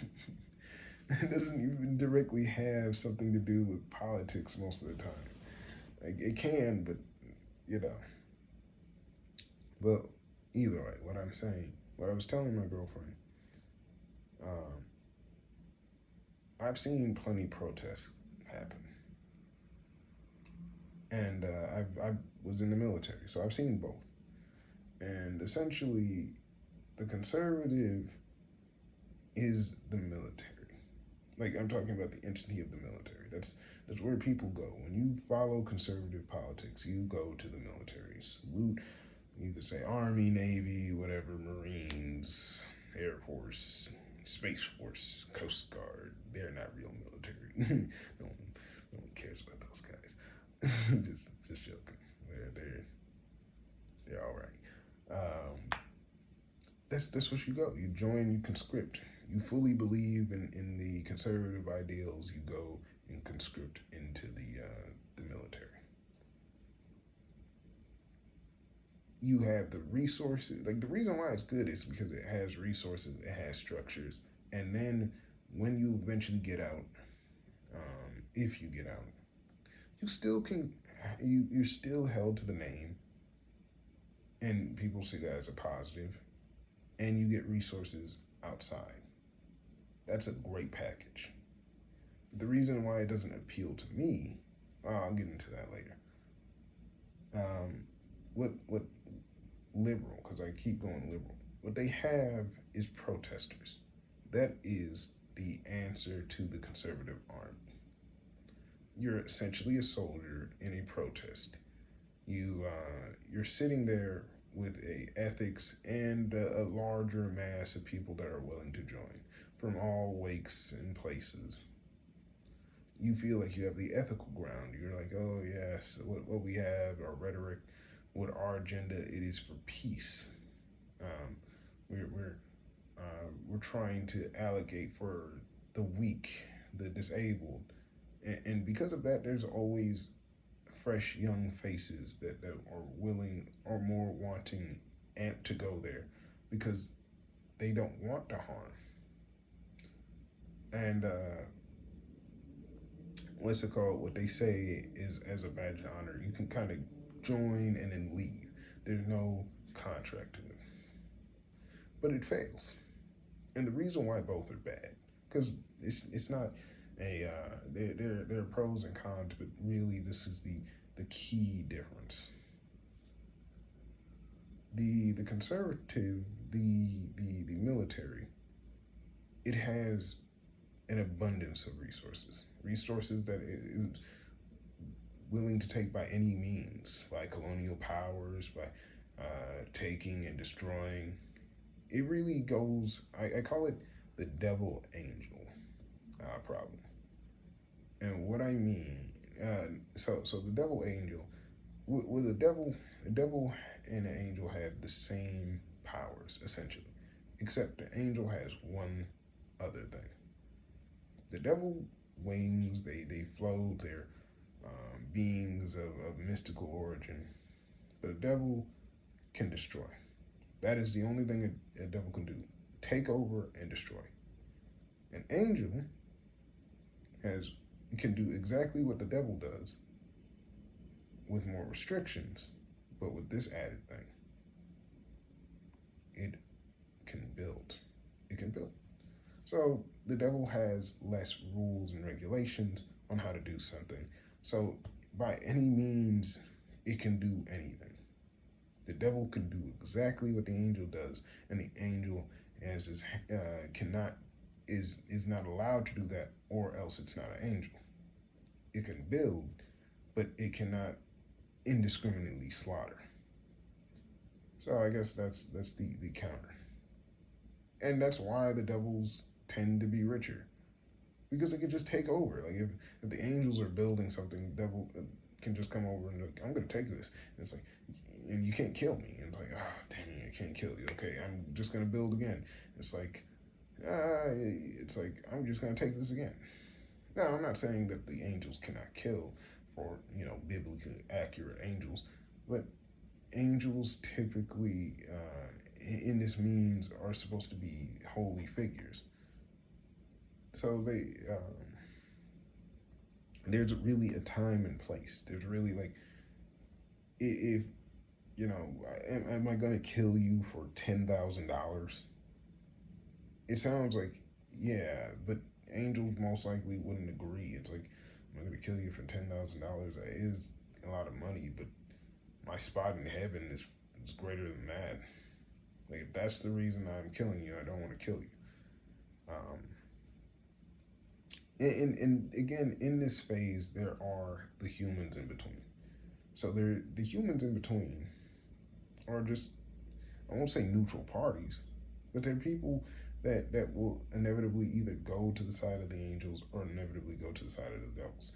It doesn't even directly have something to do with politics most of the time. Like, it can, but, you know. But either way, what I was telling my girlfriend, um, I've seen plenty protests happen, and I was in the military, so I've seen both. And essentially, the conservative is the military. Like, I'm talking about the entity of the military. That's where people go when you follow conservative politics. You go to the military. Salute. You could say Army, Navy, whatever, Marines, Air Force, Space Force, Coast Guard. They're not real military. No one cares about those guys. just joking. They're all right. That's what you go. You join. You conscript. You fully believe in the conservative ideals. You go and conscript into the military. You have the resources. Like, the reason why it's good is because it has resources, it has structures, and then when you eventually get out, if you get out, you still can. You're still held to the name, and people see that as a positive, and you get resources outside. That's a great package. The reason why it doesn't appeal to me, I'll get into that later. What liberal, because I keep going liberal, what they have is protesters. That is the answer to the conservative army. You're essentially a soldier in a protest. You're sitting there with a ethics and a larger mass of people that are willing to join from all wakes and places. You feel like you have the ethical ground. You're like, oh yes, what we have, our rhetoric, what our agenda, it is for peace. Um, we're trying to allocate for the weak, the disabled, and because of that, there's always fresh young faces that are willing or more wanting to go there because they don't want to harm. And what's it called? What they say is, as a badge of honor, you can kind of join and then leave. There's no contract to it, but it fails. And the reason why both are bad, because it's not a there are pros and cons, but really this is the key difference. The conservative, the military, it has an abundance of resources that it is willing to take by any means, by colonial powers, by taking and destroying. It really goes. I call it the devil angel problem. And what I mean, so the devil angel, with the devil and the angel have the same powers essentially, except the angel has one other thing. The devil wings, they float, they're beings of mystical origin, but the devil can destroy. That is the only thing a devil can do: take over and destroy. An angel has can do exactly what the devil does with more restrictions, but with this added thing, it can build. It can build. So the devil has less rules and regulations on how to do something. So by any means, it can do anything. The devil can do exactly what the angel does, and the angel cannot is not allowed to do that, or else it's not an angel. It can build, but it cannot indiscriminately slaughter. So I guess that's the counter, and that's why the devils tend to be richer because they can just take over. Like if the angels are building something, the devil can just come over and like, I'm gonna take this. And it's like, and you can't kill me. And it's like, ah, dang, I can't kill you. Okay, I'm just gonna build again. It's like, it's like I'm just gonna take this again. Now I'm not saying that the angels cannot kill for biblically accurate angels, but angels typically in this means are supposed to be holy figures. So there's really a time and place. There's really like if am I gonna kill you for $10,000? It sounds like yeah, but angels most likely wouldn't agree. It's like I'm gonna kill you for $10,000. That is a lot of money, but my spot in heaven is greater than that. Like if that's the reason I'm killing you, I don't want to kill you. Um, and again, in this phase, there are the humans in between. So the humans in between are just I won't say neutral parties, but they're people that will inevitably either go to the side of the angels or inevitably go to the side of the devils.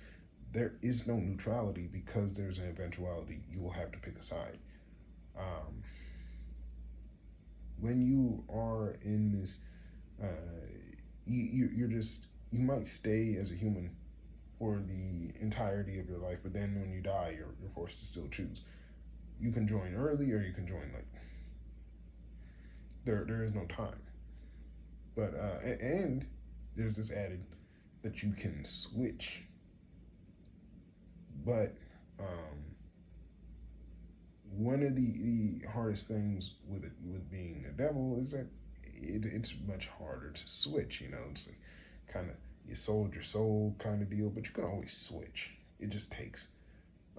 There is no neutrality because there's an eventuality. You will have to pick a side. Um, when you are in this, uh, you're just you might stay as a human for the entirety of your life, but then when you die, you're forced to still choose. You can join early or you can join late. There is no time. But and there's this added that you can switch, but one of the hardest things with being a devil is that it's much harder to switch. It's like kind of you sold your soul kind of deal, but you can always switch. It just takes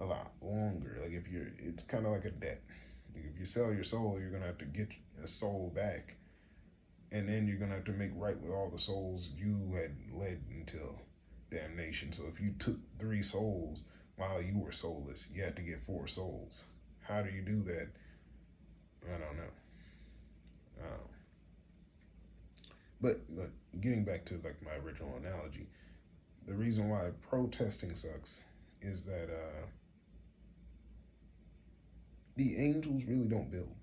a lot longer. Like if you're, it's kind of like a debt. Like if you sell your soul, you're gonna have to get a soul back, and then you're gonna have to make right with all the souls you had led until damnation. So if you took 3 souls while you were soulless, you had to get 4 souls. How do you do that? I don't know. Um, but getting back to like my original analogy, the reason why protesting sucks is that the angels really don't build.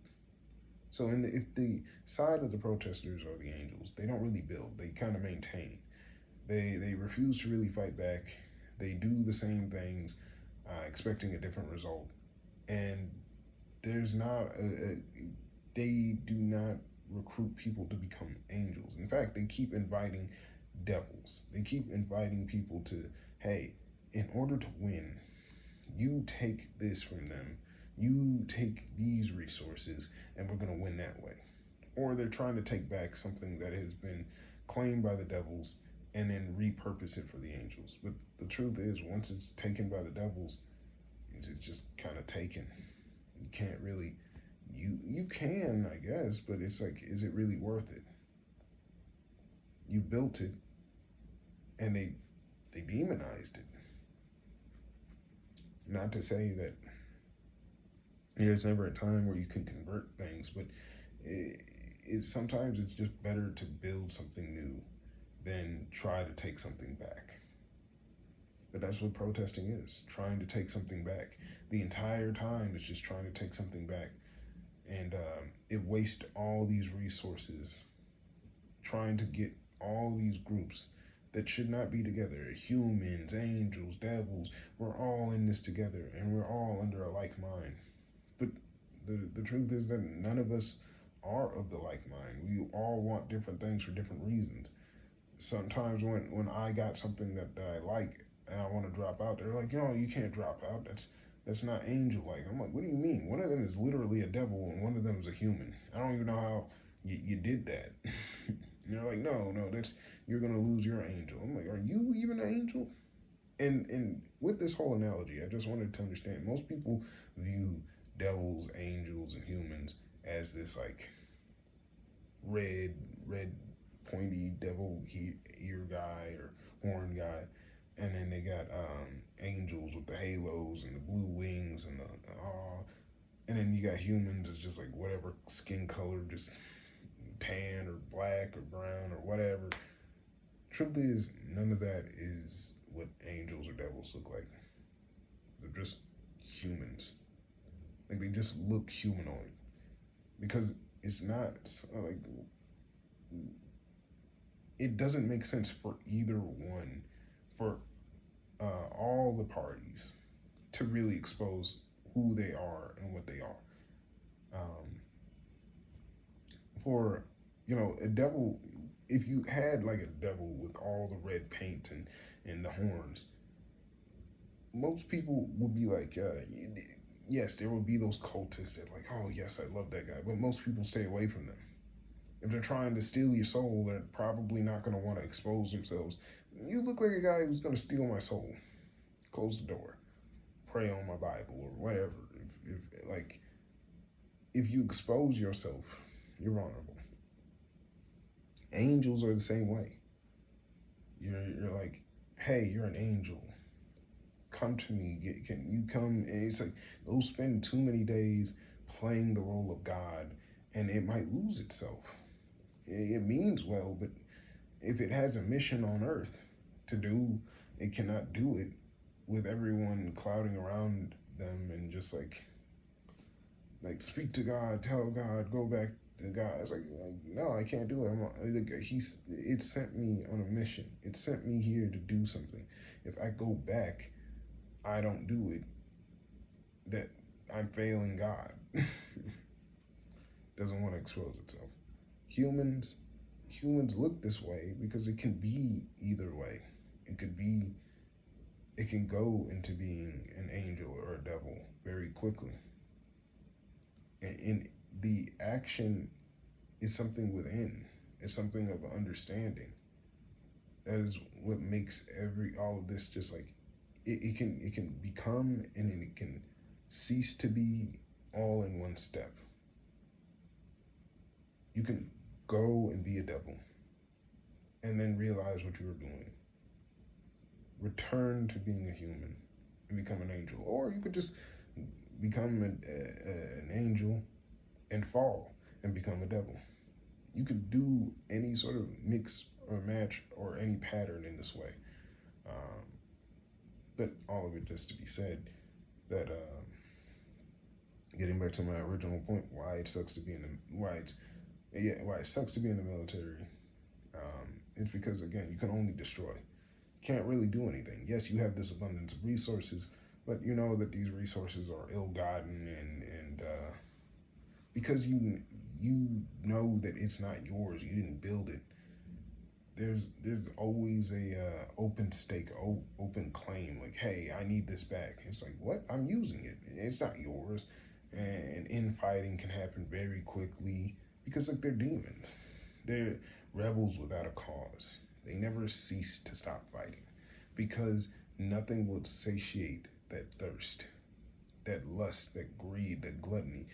So if the side of the protesters are the angels, they don't really build. They kind of maintain. They refuse to really fight back. They do the same things, expecting a different result, and there's not they do not recruit people to become angels. In fact, they keep inviting devils. They keep inviting people to, hey, in order to win, you take this from them. You take these resources, and we're going to win that way. Or they're trying to take back something that has been claimed by the devils and then repurpose it for the angels. But the truth is, once it's taken by the devils, it's just kind of taken. You can't really You can, I guess, but it's like, is it really worth it? You built it, and they demonized it. Not to say that there's never a time where you can convert things, but sometimes it's just better to build something new than try to take something back. But that's what protesting is, trying to take something back. The entire time it's just trying to take something back. And it wastes all these resources trying to get all these groups that should not be together. Humans, angels, devils, we're all in this together and we're all under a like mind. But the truth is that none of us are of the like mind. We all want different things for different reasons. Sometimes when I got something that I like and I want to drop out, they're like, yo, you can't drop out. That's not angel like. I'm like, what do you mean? One of them is literally a devil and one of them is a human. I don't even know how you did that. And they're like, no, that's you're gonna lose your angel. I'm like, are you even an angel? And with this whole analogy, I just wanted to understand. Most people view devils, angels, and humans as this like red pointy devil ear guy or horn guy, and then they got angels with the halos and the blue wings and and then you got humans as just like whatever skin color, just tan or black or brown or whatever. Truth is, none of that is what angels or devils look like. They're just humans. Like they just look humanoid because it's not like it doesn't make sense for either one, for all the parties to really expose who they are and what they are. Um, for a devil, if you had like a devil with all the red paint and the horns, most people would be like, yes, there would be those cultists that like, oh yes, I love that guy, but most people stay away from them. If they're trying to steal your soul, they're probably not going to want to expose themselves. You look like a guy who's going to steal my soul. Close the door. Pray on my Bible or whatever. If you expose yourself, you're vulnerable. Angels are the same way. You're like, hey, you're an angel. Come to me. Can you come? And it's like they'll spend too many days playing the role of God, and it might lose itself. It means well, but if it has a mission on Earth to do, it cannot do it with everyone clouding around them and just like speak to God, tell God, go back to God. It's like no, I can't do it. It sent me on a mission. It sent me here to do something. If I go back, I don't do it. That I'm failing God. Doesn't want to expose itself. Humans humans look this way because it can be either way. It can go into being an angel or a devil very quickly. And the action is something within. It's something of understanding. That is what makes all of this just like it can become and then it can cease to be all in one step. You can go and be a devil and then realize what you were doing. Return to being a human and become an angel. Or you could just become an angel and fall and become a devil. You could do any sort of mix or match or any pattern in this way. Um, but all of it just to be said that getting back to my original point, why it sucks to be in the why it sucks to be in the military. It's because again you can only destroy. You can't really do anything. Yes, you have this abundance of resources, but you know that these resources are ill-gotten and because you know that it's not yours. You didn't build it. There's always a open stake, open claim. Like, hey, I need this back. It's like, what? I'm using it. It's not yours. And infighting can happen very quickly because like they're demons. They're rebels without a cause. They never cease to stop fighting because nothing will satiate that thirst, that lust, that greed, that gluttony.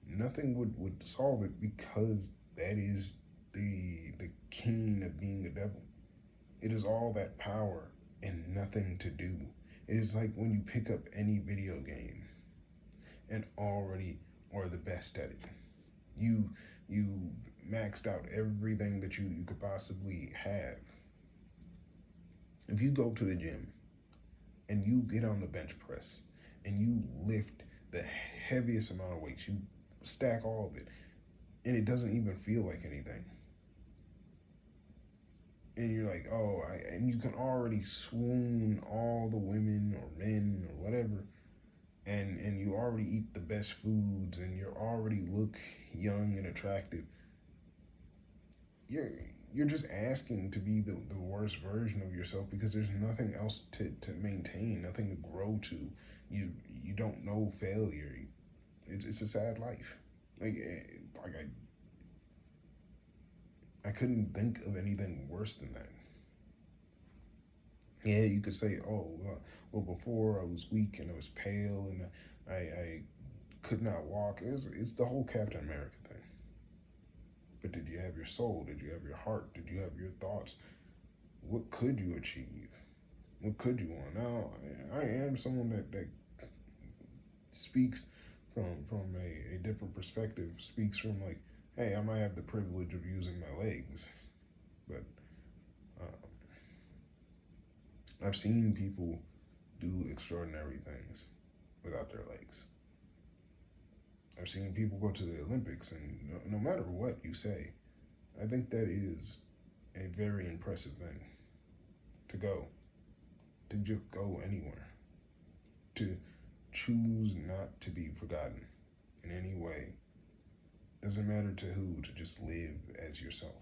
nothing would solve it, because that is the king of being a devil. It is all that power and nothing to do. It is like when you pick up any video game and already are the best at it. You you maxed out everything that you could possibly have. If you go to the gym and you get on the bench press and you lift the heaviest amount of weights, you stack all of it, and it doesn't even feel like anything. And you're like, oh, and you can already swoon all the women or men or whatever, and you already eat the best foods, and you already look young and attractive. You're you're just asking to be the worst version of yourself, because there's nothing else to maintain, nothing to grow to. You don't know failure. It's a sad life. Like like I couldn't think of anything worse than that. Yeah, you could say, oh, well, before I was weak and I was pale and I could not walk. It's the whole Captain America thing. But did you have your soul? Did you have your heart? Did you have your thoughts? What could you achieve? What could you want? Now, I am someone that speaks from a different perspective. Speaks from like, hey, I might have the privilege of using my legs, but uh, I've seen people do extraordinary things without their legs. I've seen people go to the Olympics, and no matter what you say, I think that is a very impressive thing to go, to just go anywhere, to choose not to be forgotten in any way. Doesn't matter to who, to just live as yourself.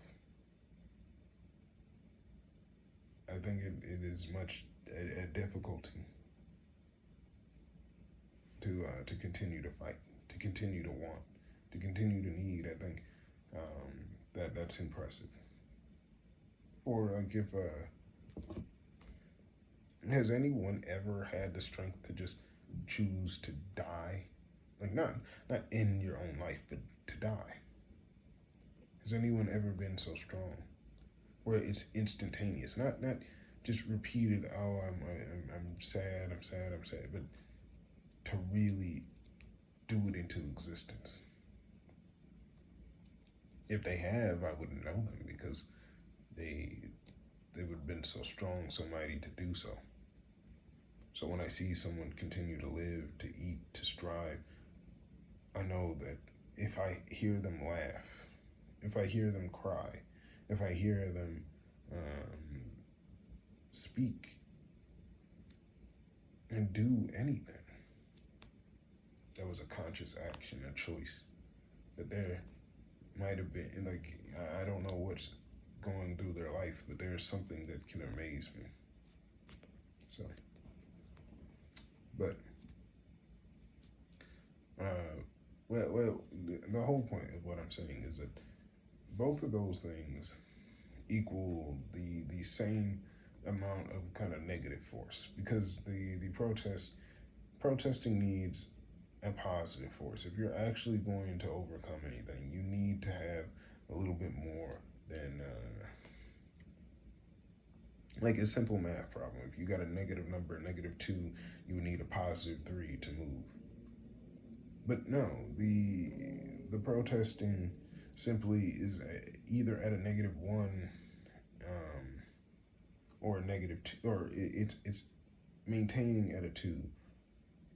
I think it is much a difficulty to continue to fight, to continue to want, to continue to need. I think that's impressive. Or like if has anyone ever had the strength to just choose to die? Like not in your own life, but to die. Has anyone ever been so strong where it's instantaneous, not just repeated? Oh, I'm sad, I'm sad, I'm sad, but to really do it into existence. If they have, I wouldn't know them, because they they would have been so strong, so mighty to do so. So when I see someone continue to live, to eat, to strive, I know that if I hear them laugh, if I hear them cry, if I hear them um, speak and do anything, that was a conscious action, a choice. That there might have been, like, I don't know what's going through their life, but there's something that can amaze me. So, but, uh, well, the whole point of what I'm saying is that both of those things equal the same amount of kind of negative force, because the protesting needs a positive force. If you're actually going to overcome anything, you need to have a little bit more than like a simple math problem. If you got a negative number, -2, you would need a +3 to move. But no, the protesting simply is either at a -1 um, or a -2, or it's maintaining at a 2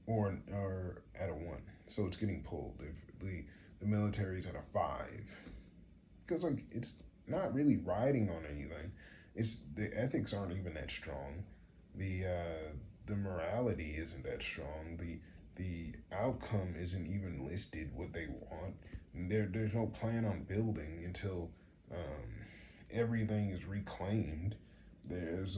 or at a 1. So it's getting pulled. If the military's at a 5, because like it's not really riding on anything. It's the ethics aren't even that strong. The morality isn't that strong. The outcome isn't even listed what they want. There's no plan on building until everything is reclaimed. There's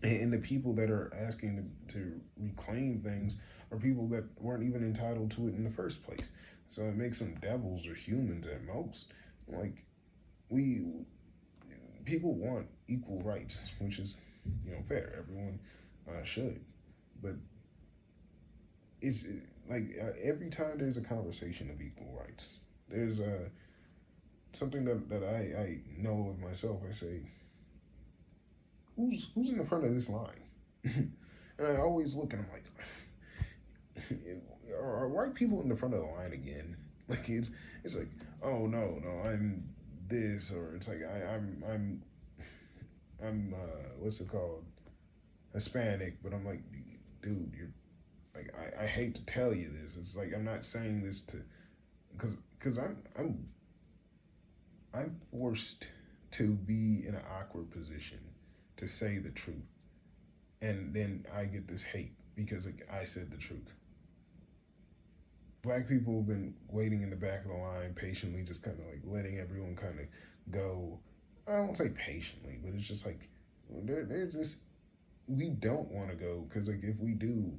and the people that are asking to reclaim things are people that weren't even entitled to it in the first place. So it makes them devils or humans at most. Like we people want equal rights, which is fair. Everyone should, but it's like every time there's a conversation of equal rights, there's something that I know of myself. I say, who's in the front of this line? And I always look and I'm like, are white people in the front of the line again? Like it's like, oh no, I'm this, or it's like I'm what's it called, Hispanic, but I'm like, dude, you're like I hate to tell you this. It's like I'm not saying this to because I'm forced to be in an awkward position to say the truth, and then I get this hate because like, I said the truth. Black people have been waiting in the back of the line patiently, just kind of like letting everyone kind of go. I won't say patiently, but it's just like there's this. We don't want to go because like if we do,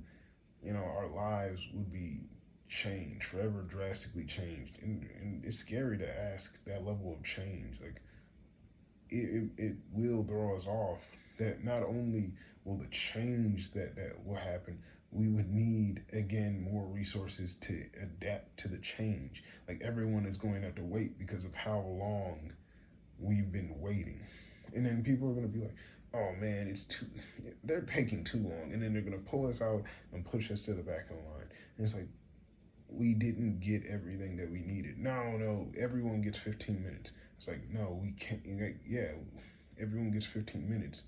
our lives would be changed forever, drastically changed, and it's scary to ask that level of change. Like it will throw us off. That not only will the change that will happen, we would need again more resources to adapt to the change. Like everyone is going to have to wait because of how long we've been waiting, and then people are going to be like, "Oh man, it's too. They're taking too long," and then they're going to pull us out and push us to the back of the line. And it's like we didn't get everything that we needed. No, everyone gets 15 minutes. It's like, no, we can't. Like, yeah, everyone gets 15 minutes,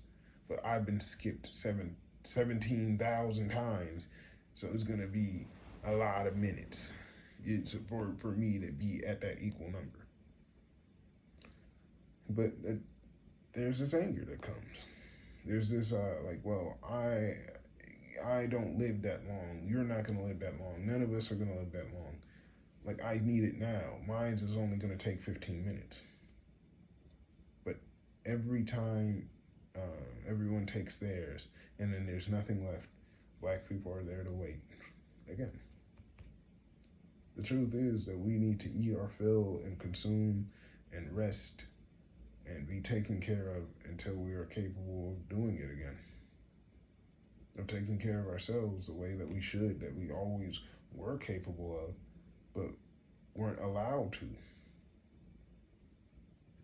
but I've been skipped 17,000 times, so it's gonna be a lot of minutes. It's for me to be at that equal number. But there's this anger that comes. There's this like, well, I don't live that long. You're not gonna live that long. None of us are gonna live that long. Like I need it now. Mine's is only gonna take 15 minutes. But every time everyone takes theirs, and then there's nothing left, black people are there to wait. Again, the truth is that we need to eat our fill and consume and rest and be taken care of until we are capable of doing it again. Of taking care of ourselves the way that we should, that we always were capable of, but weren't allowed to.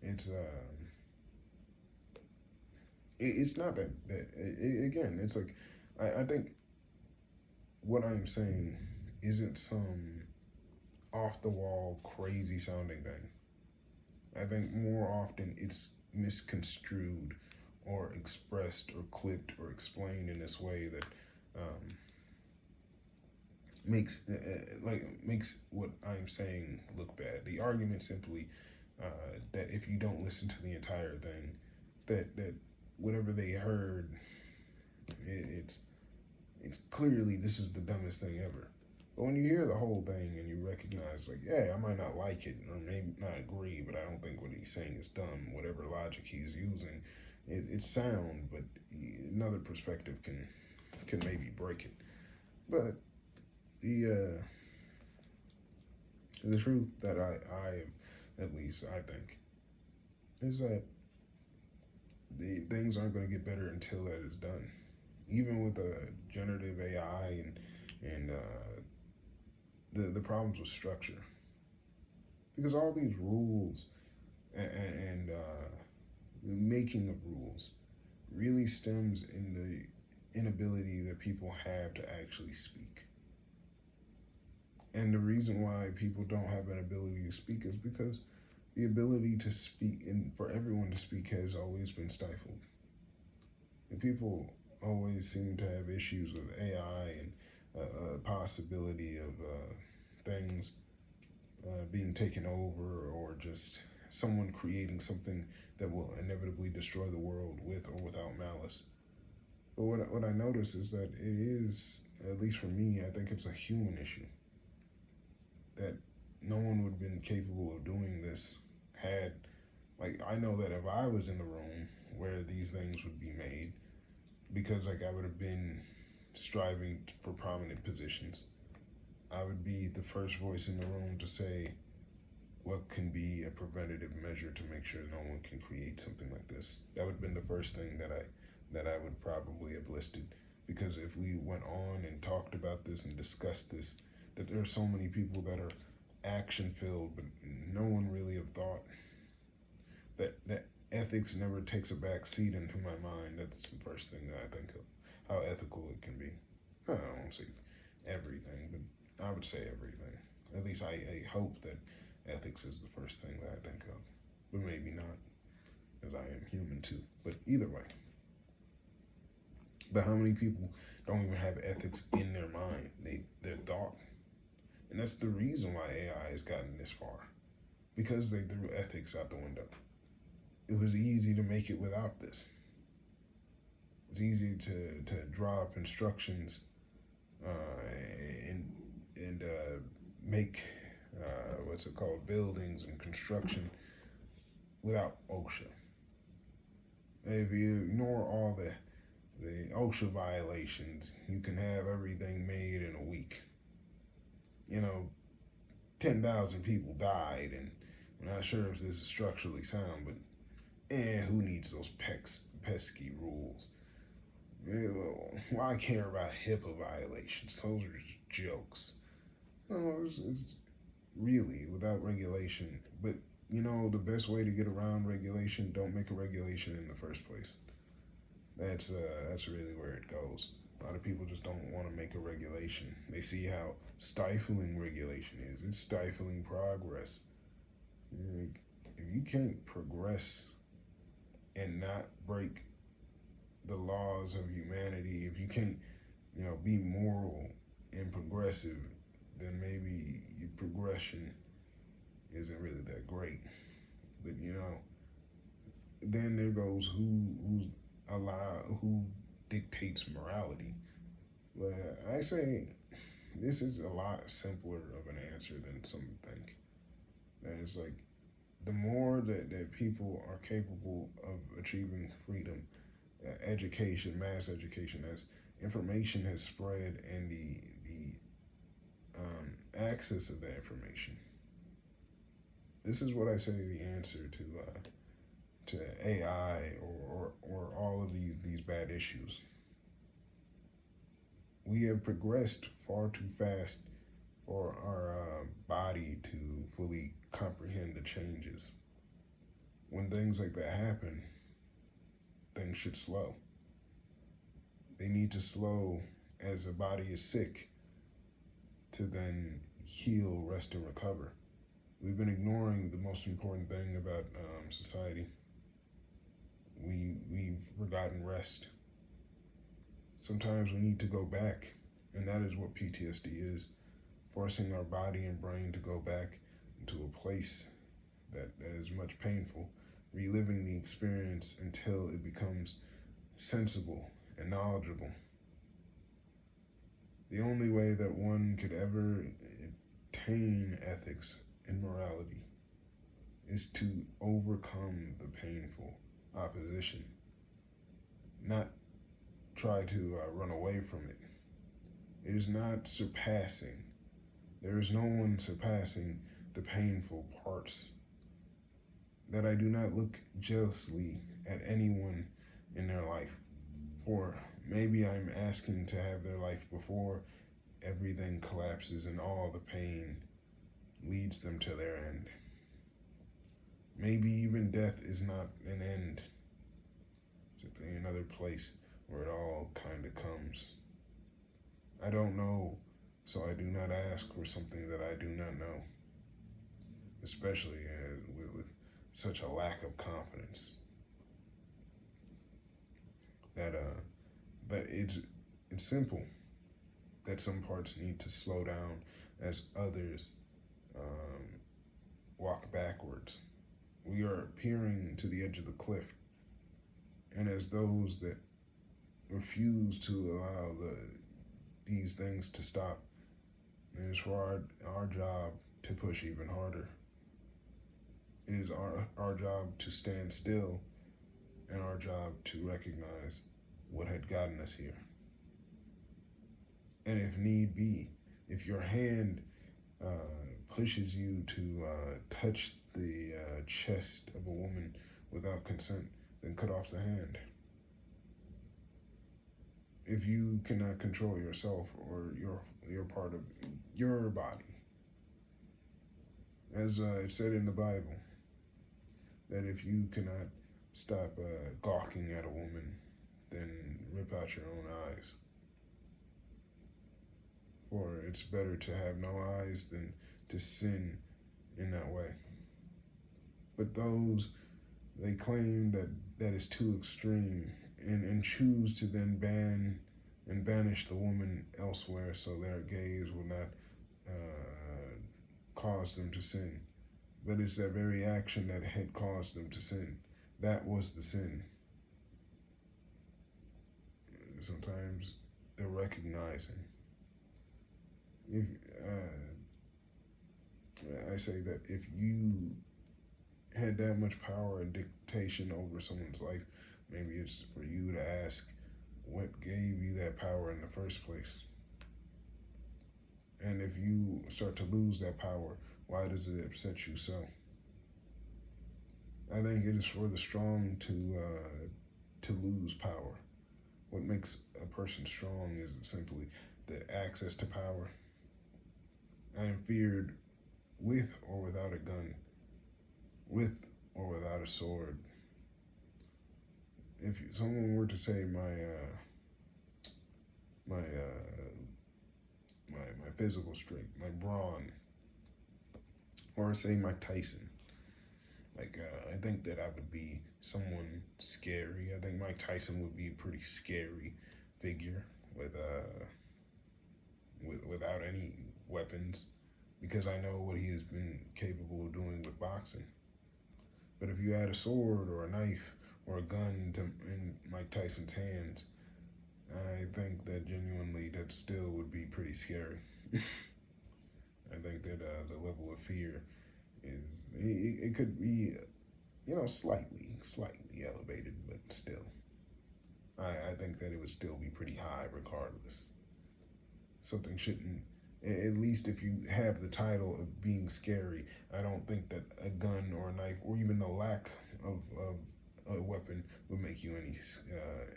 It's it's not again. It's like I think what I'm saying isn't some off the wall crazy sounding thing. I think more often it's misconstrued or expressed or clipped or explained in this way that um, makes what I'm saying look bad. The argument simply that if you don't listen to the entire thing, that whatever they heard, it's clearly this is the dumbest thing ever. But when you hear the whole thing and you recognize, like, yeah, I might not like it or maybe not agree, but I don't think what he's saying is dumb. Whatever logic he's using, it's sound, but another perspective can maybe break it. But the truth that I at least I think is that the things aren't going to get better until that is done. Even with generative AI and the problems with structure, because all these rules and making of rules really stems in the inability that people have to actually speak. And the reason why people don't have an ability to speak is because the ability to speak and for everyone to speak has always been stifled. And people always seem to have issues with AI and possibility of things being taken over or just someone creating something that will inevitably destroy the world with or without malice. But what I notice is that it is, at least for me, I think it's a human issue that no one would have been capable of doing this had, like, I know that if I was in the room where these things would be made, because like I would have been striving for prominent positions, I would be the first voice in the room to say what can be a preventative measure to make sure no one can create something like this. That would have been the first thing that I would probably have listed Because if we went on and talked about this and discussed this, that there are so many people that are action filled, but no one really have thought that ethics never takes a back seat into my mind. That's the first thing that I think of, how ethical it can be. I don't say everything, but I would say everything. At least I hope that ethics is the first thing that I think of, but maybe not, because I am human too. But either way. But how many people don't even have ethics in their mind, their thought? And that's the reason why AI has gotten this far, because they threw ethics out the window. It was easy to make it without this. It's easy to draw up instructions and make what's it called, buildings and construction without OSHA. If you ignore all the OSHA violations, you can have everything made in a week. 10,000 people died, and I'm not sure if this is structurally sound, but who needs those pesky rules? Why care about HIPAA violations? Those are just jokes. It's really without regulation. But the best way to get around regulation, don't make a regulation in the first place. That's really where it goes. A lot of people just don't want to make a regulation. They see how stifling regulation is. It's stifling progress. If you can't progress and not break the laws of humanity, if you can't, be moral and progressive, then maybe your progression isn't really that great. But then there goes who dictates morality. But I say this is a lot simpler of an answer than some think. That it's like the more that people are capable of achieving freedom, education, mass education, as information has spread and the access of that information. This is what I say the answer to AI or all of these bad issues. We have progressed far too fast for our body to fully comprehend the changes. When things like that happen, things should slow. They need to slow as a body is sick to then heal, rest, and recover. We've been ignoring the most important thing about society. We've forgotten rest. Sometimes we need to go back, and that is what PTSD is, forcing our body and brain to go back into a place that is much painful, reliving the experience until it becomes sensible and knowledgeable. The only way that one could ever attain ethics and morality is to overcome the painful opposition, not try to run away from it. It is not surpassing. There is no one surpassing the painful parts. That I do not look jealously at anyone in their life, for maybe I'm asking to have their life before everything collapses and all the pain leads them to their end. Maybe even death is not an end, simply another place where it all kind of comes. I don't know, so I do not ask for something that I do not know, especially with such a lack of confidence. That it's simple that some parts need to slow down as others walk backwards. We are peering to the edge of the cliff, and as those that refuse to allow these things to stop, it is for our job to push even harder. It is our job to stand still and our job to recognize what had gotten us here. And if need be, if your hand pushes you to touch the chest of a woman without consent, then cut off the hand. if you cannot control yourself or your part of your body, as it said in the Bible, that if you cannot stop gawking at a woman, then rip out your own eyes. For it's better to have no eyes than to sin in that way. But those, they claim that that is too extreme, and choose to then ban and banish the woman elsewhere so their gaze will not cause them to sin. But it's that very action that had caused them to sin. That was the sin. Sometimes they're recognizing. If I say that if you had that much power and dictation over someone's life, maybe it's for you to ask what gave you that power in the first place. And if you start to lose that power, why does it upset you so? I think it is for the strong to lose power. What makes a person strong is simply the access to power. I am feared with or without a gun, with or without a sword. If someone were to say my physical strength, my brawn, or say Mike Tyson, I think that I would be someone scary. I think Mike Tyson would be a pretty scary figure without any weapons, because I know what he has been capable of doing with boxing. But if you add a sword or a knife or a gun in Mike Tyson's hands, I think that genuinely that still would be pretty scary. I think that the level of fear is it could be slightly elevated, but still, I think that it would still be pretty high regardless. Something shouldn't. At least if you have the title of being scary, I don't think that a gun or a knife or even the lack of a weapon would make you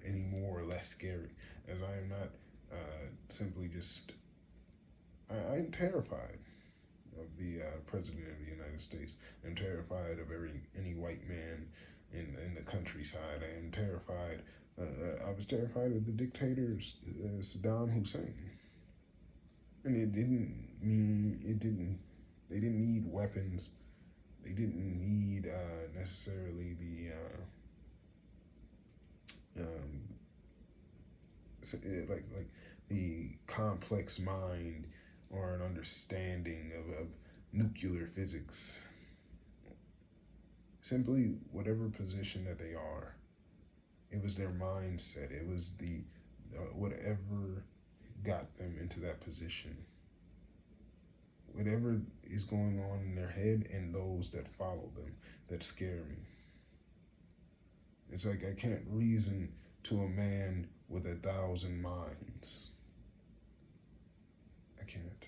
any more or less scary. As I am not simply just. I am terrified of the president of the United States. I'm terrified of any white man in the countryside. I am terrified. I was terrified of the dictators, Saddam Hussein, and They didn't need weapons. They didn't need necessarily like the complex mind or an understanding of nuclear physics. Simply, whatever position that they are, it was their mindset. It was the whatever got them into that position. Whatever is going on in their head and those that follow them that scare me. It's like I can't reason to a man with 1,000 minds. I can't.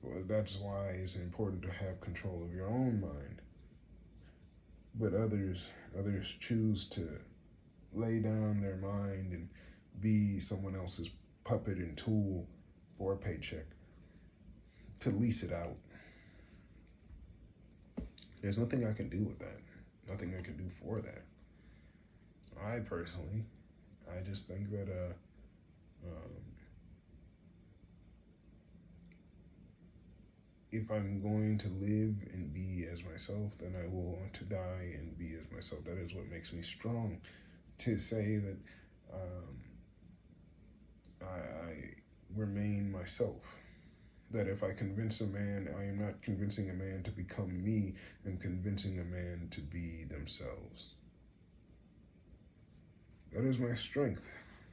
Well, that's why it's important to have control of your own mind. But others choose to lay down their mind and be someone else's puppet and tool for a paycheck, to lease it out. There's nothing I can do with that. Nothing I can do for that. I personally, I just think that if I'm going to live and be as myself, then I will want to die and be as myself. That is what makes me strong. To say that I remain myself. That if I convince a man, I am not convincing a man to become me, I'm convincing a man to be themselves. That is my strength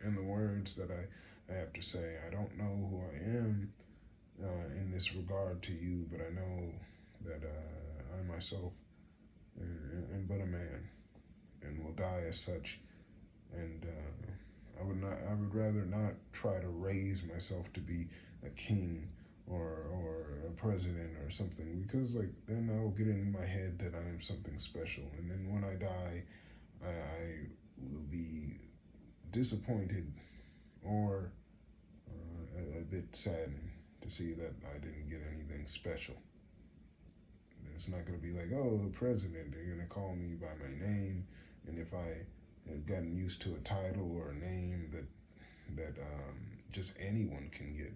in the words that I have to say. I don't know who I am in this regard to you, but I know that I myself am but a man and will die as such. And I would rather not try to raise myself to be a king or a president or something, because then I will get in my head that I am something special, and then when I die, I will be disappointed or a bit saddened to see that I didn't get anything special. It's not going to be like, oh, president, they're going to call me by my name. And if I had gotten used to a title or a name that just anyone can get,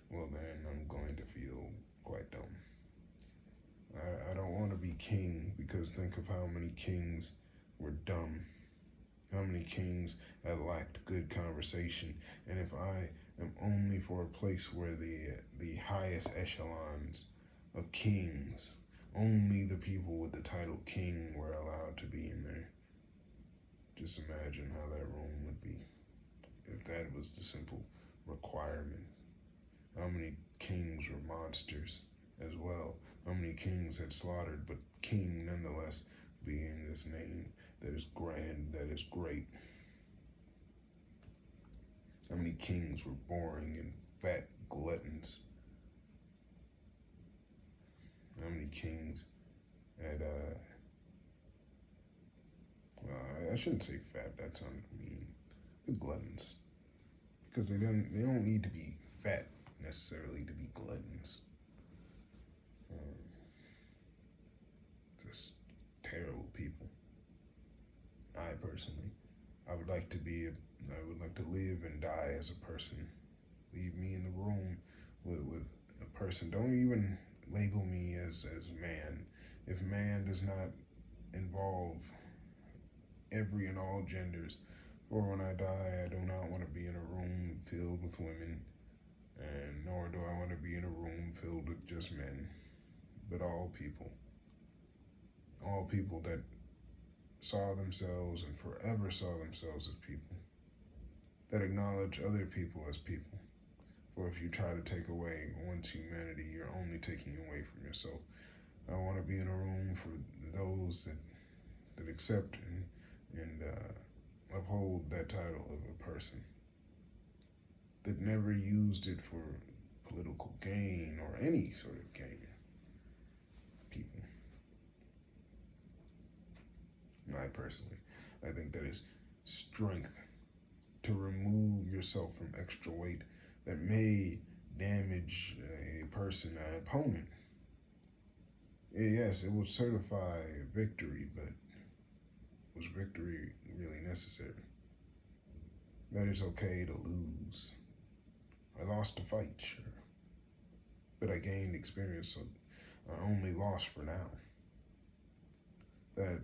well, then I'm going to feel quite dumb. I don't want to be king because think of how many kings were dumb, how many kings had lacked good conversation. And if I am only for a place where the highest echelons of kings, only the people with the title king were allowed to be in there. Just imagine how that room would be if that was the simple requirement. How many kings were monsters as well? How many kings had slaughtered, but king nonetheless being this name that is grand, that is great? How many kings were boring and fat gluttons? How many kings had, I shouldn't say fat, that sounded mean. The gluttons. Because they don't need to be fat necessarily to be gluttons. Just terrible people. I personally, I would like to live and die as a person. Leave me in the room with a person. Don't even label me as man. If man does not involve every and all genders, for when I die, I do not want to be in a room filled with women, and nor do I want to be in a room filled with just men, but all people. All people that saw themselves and forever saw themselves as people, that acknowledge other people as people. For if you try to take away one's humanity, you're only taking away from yourself. I want to be in a room for those that accept and uphold that title of a person, that never used it for political gain or any sort of gain. People. I personally, I think that is strength to remove yourself from extra weight that may damage a person, an opponent. Yes, it would certify victory, but was victory really necessary? That it's okay to lose. I lost a fight, sure, but I gained experience, so I only lost for now. That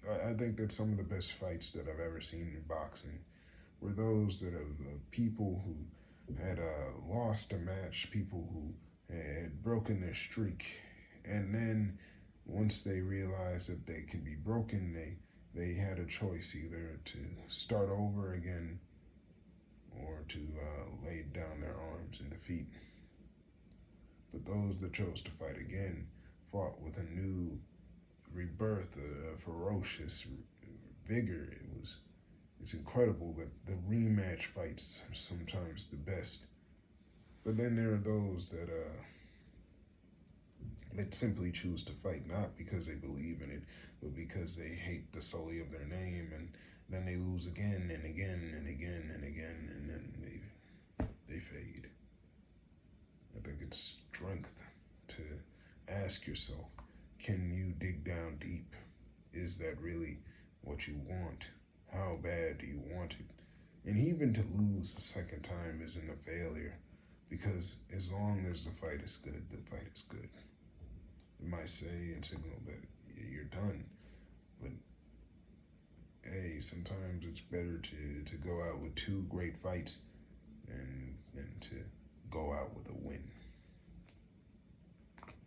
I think that some of the best fights that I've ever seen in boxing were those that of people who had lost a match, people who had broken their streak, and then once they realized that they can be broken, they had a choice either to start over again or to lay down their arms in defeat. But those that chose to fight again fought with a new rebirth, a ferocious vigor. It's incredible that the rematch fights are sometimes the best. But then there are those that simply choose to fight not because they believe in it, but because they hate the sully of their name, and then they lose again and again and again and again, and then they fade. I think it's strength to ask yourself, can you dig down deep? Is that really what you want? How bad do you want it? And even to lose a second time isn't a failure, because as long as the fight is good, the fight is good. It might say and signal that you're done, but hey, sometimes it's better to go out with two great fights than to go out with a win.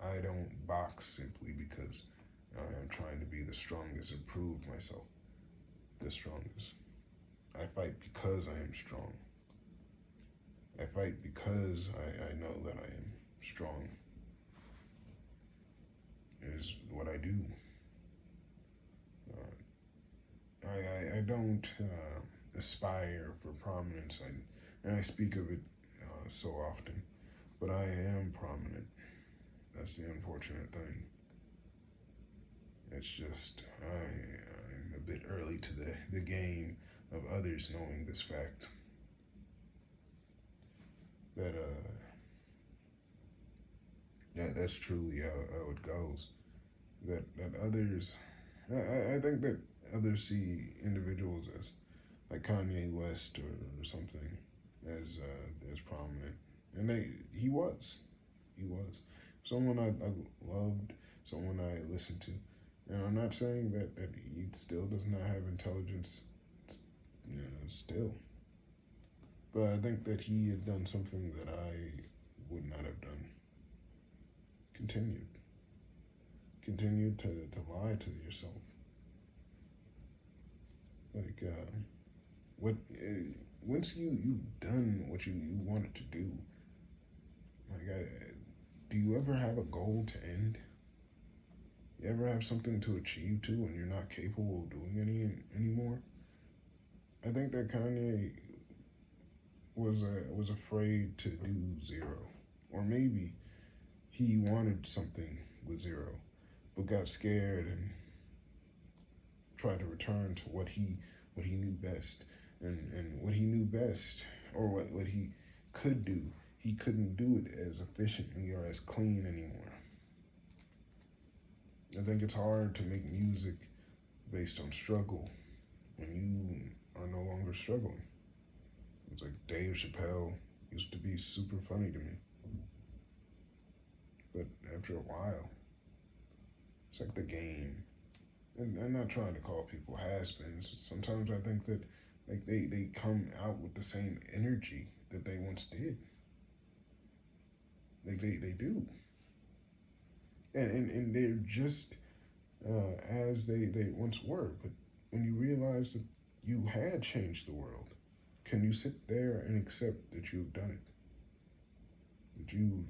I don't box simply because I'm trying to be the strongest and prove myself the strongest. I fight because I am strong. I fight because I know that I am strong. It is what I do. I don't aspire for prominence, and I speak of it so often, but I am prominent. That's the unfortunate thing. It's just I'm a bit early to the game of others knowing this fact that that's truly how it goes. That others, I think that others see individuals as like Kanye West or something as prominent, and he was someone I loved, someone I listened to, and I'm not saying that he still does not have intelligence, still, but I think that he had done something that I would not have done. Continued, continued to lie to yourself, like what once you've done what you wanted to do, like do you ever have a goal to end? You ever have something to achieve to and you're not capable of doing anymore? I think that Kanye was afraid to do zero, or maybe he wanted something with zero, but got scared and tried to return to what he knew best, and what he knew best, or what he could do. He couldn't do it as efficiently or as clean anymore. I think it's hard to make music based on struggle when you are no longer struggling. It's like Dave Chappelle used to be super funny to me, but after a while, it's like the game. And I'm not trying to call people has-beens. Sometimes I think that like they come out with the same energy that they once did. Like they do. And they're just as they once were. But when you realize that you had changed the world, can you sit there and accept that you've done it? That you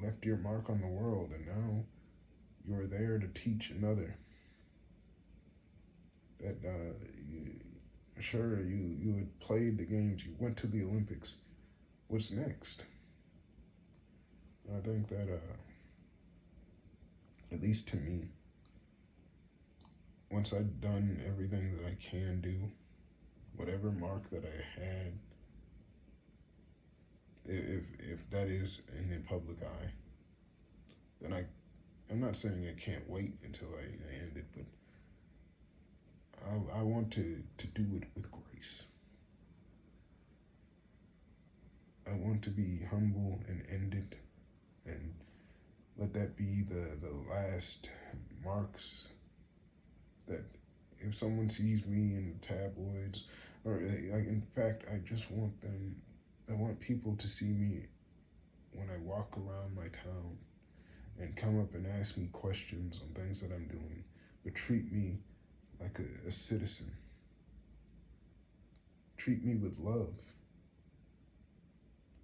left your mark on the world and now you're there to teach another. That sure you had played the games, you went to the Olympics. What's next? I think that at least to me, once I'd done everything that I can do, whatever mark that I had, if that is in the public eye, then I'm not saying I can't wait until I end it, but I want to do it with grace. I want to be humble and end it, and let that be the last marks that if someone sees me in the tabloids, or like in fact, I want people to see me when I walk around my town and come up and ask me questions on things that I'm doing, but treat me like a citizen. Treat me with love.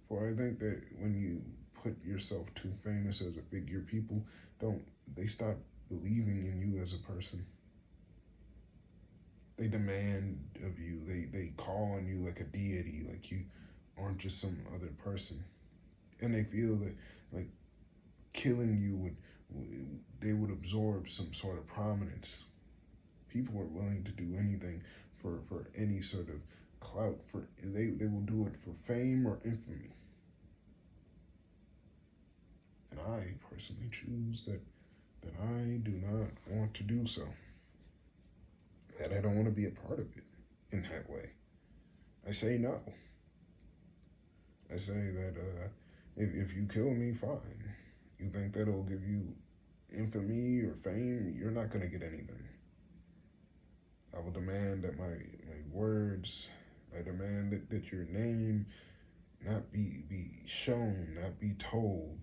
For I think that when you put yourself too famous as a figure, people they stop believing in you as a person. They demand of you. They call on you like a deity, like you aren't just some other person. And they feel that like killing you they would absorb some sort of prominence. People are willing to do anything for any sort of clout. For they will do it for fame or infamy. And I personally choose that I do not want to do so. That I don't want to be a part of it in that way. I say no. I say that if you kill me, fine. You think that'll give you infamy or fame? You're not going to get anything. I will demand that my words, I demand that your name not be shown, not be told.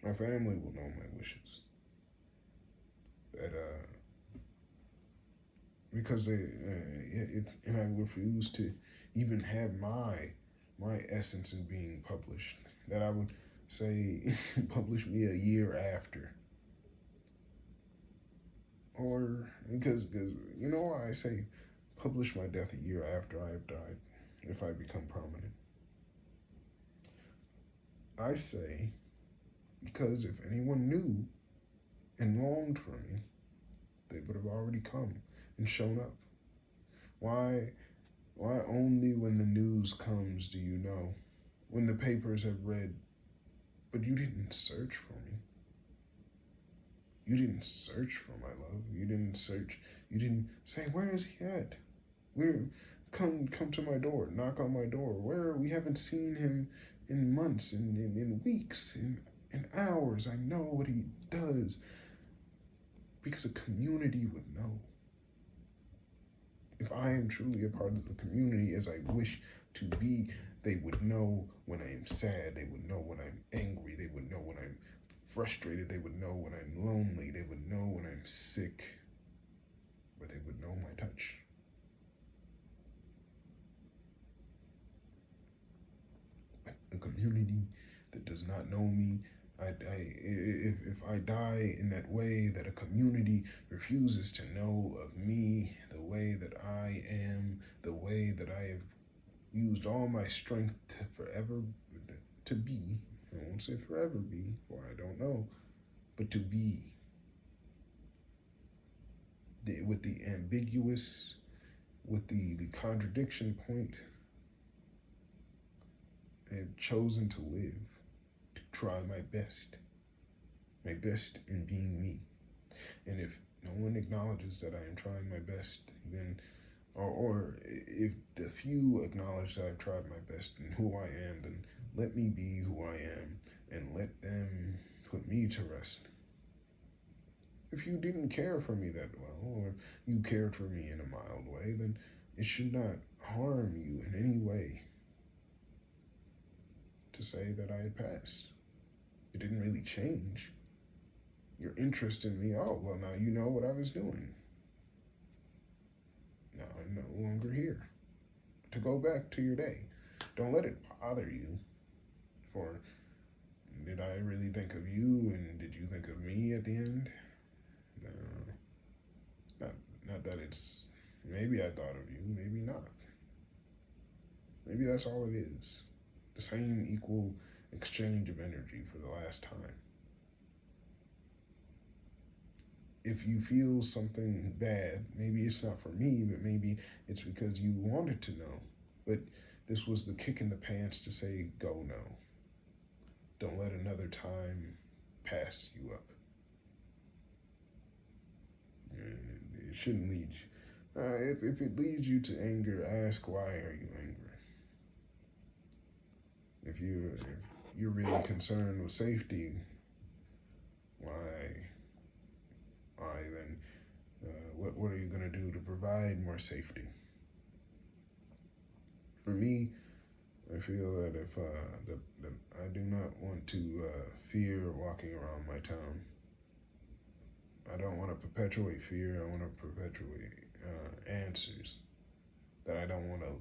My family will know my wishes. That because and I refuse to even have my essence in being published. That I would say publish me a year after. Or because you know why I say publish my death a year after I have died if I become prominent. I say because if anyone knew and longed for me, they would have already come and shown up. Why why only when the news comes do you know? When the papers have read, but you didn't search for me. You didn't search for my love. You didn't search. You didn't say, where is he at? Where come to my door, knock on my door. Where we haven't seen him in months, in weeks, in hours. I know what he does. Because a community would know. If I am truly a part of the community as I wish to be, they would know when I am sad. They would know when I'm angry. They would know when I'm frustrated. They would know when I'm lonely. They would know when I'm sick. But they would know my touch. A community that does not know me, if I die in that way, that a community refuses to know of me, the way that I am, the way that I have used all my strength to forever to be. I won't say forever be, for I don't know, but to be. With the ambiguous, with the contradiction point, I've chosen to live, to try my best in being me. And if no one acknowledges that I am trying my best, then, or if the few acknowledge that I've tried my best in who I am, then let me be who I am and let them put me to rest. If you didn't care for me that well, or you cared for me in a mild way, then it should not harm you in any way to say that I had passed. It didn't really change. Your interest in me, oh, well, now you know what I was doing. Now I'm no longer here. To go back to your day. Don't let it bother you. For did I really think of you and did you think of me at the end? No. Not that it's, maybe I thought of you, maybe not. Maybe that's all it is. The same equal exchange of energy for the last time. If you feel something bad, maybe it's not for me, but maybe it's because you wanted to know. But this was the kick in the pants to say, go no. Don't let another time pass you up. And it shouldn't lead you. If it leads you to anger, ask why are you angry? If you're really concerned with safety, why then? What are you going to do to provide more safety? For me, I feel that if that I do not want to fear walking around my town. I don't want to perpetuate fear. I want to perpetuate answers. That I don't want to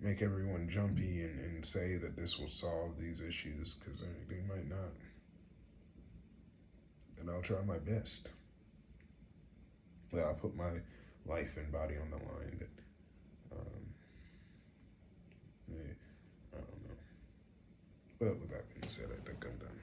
make everyone jumpy and say that this will solve these issues, because they might not. And I'll try my best. That I'll put my life and body on the line. That I don't know. But with that being said, I think I'm done.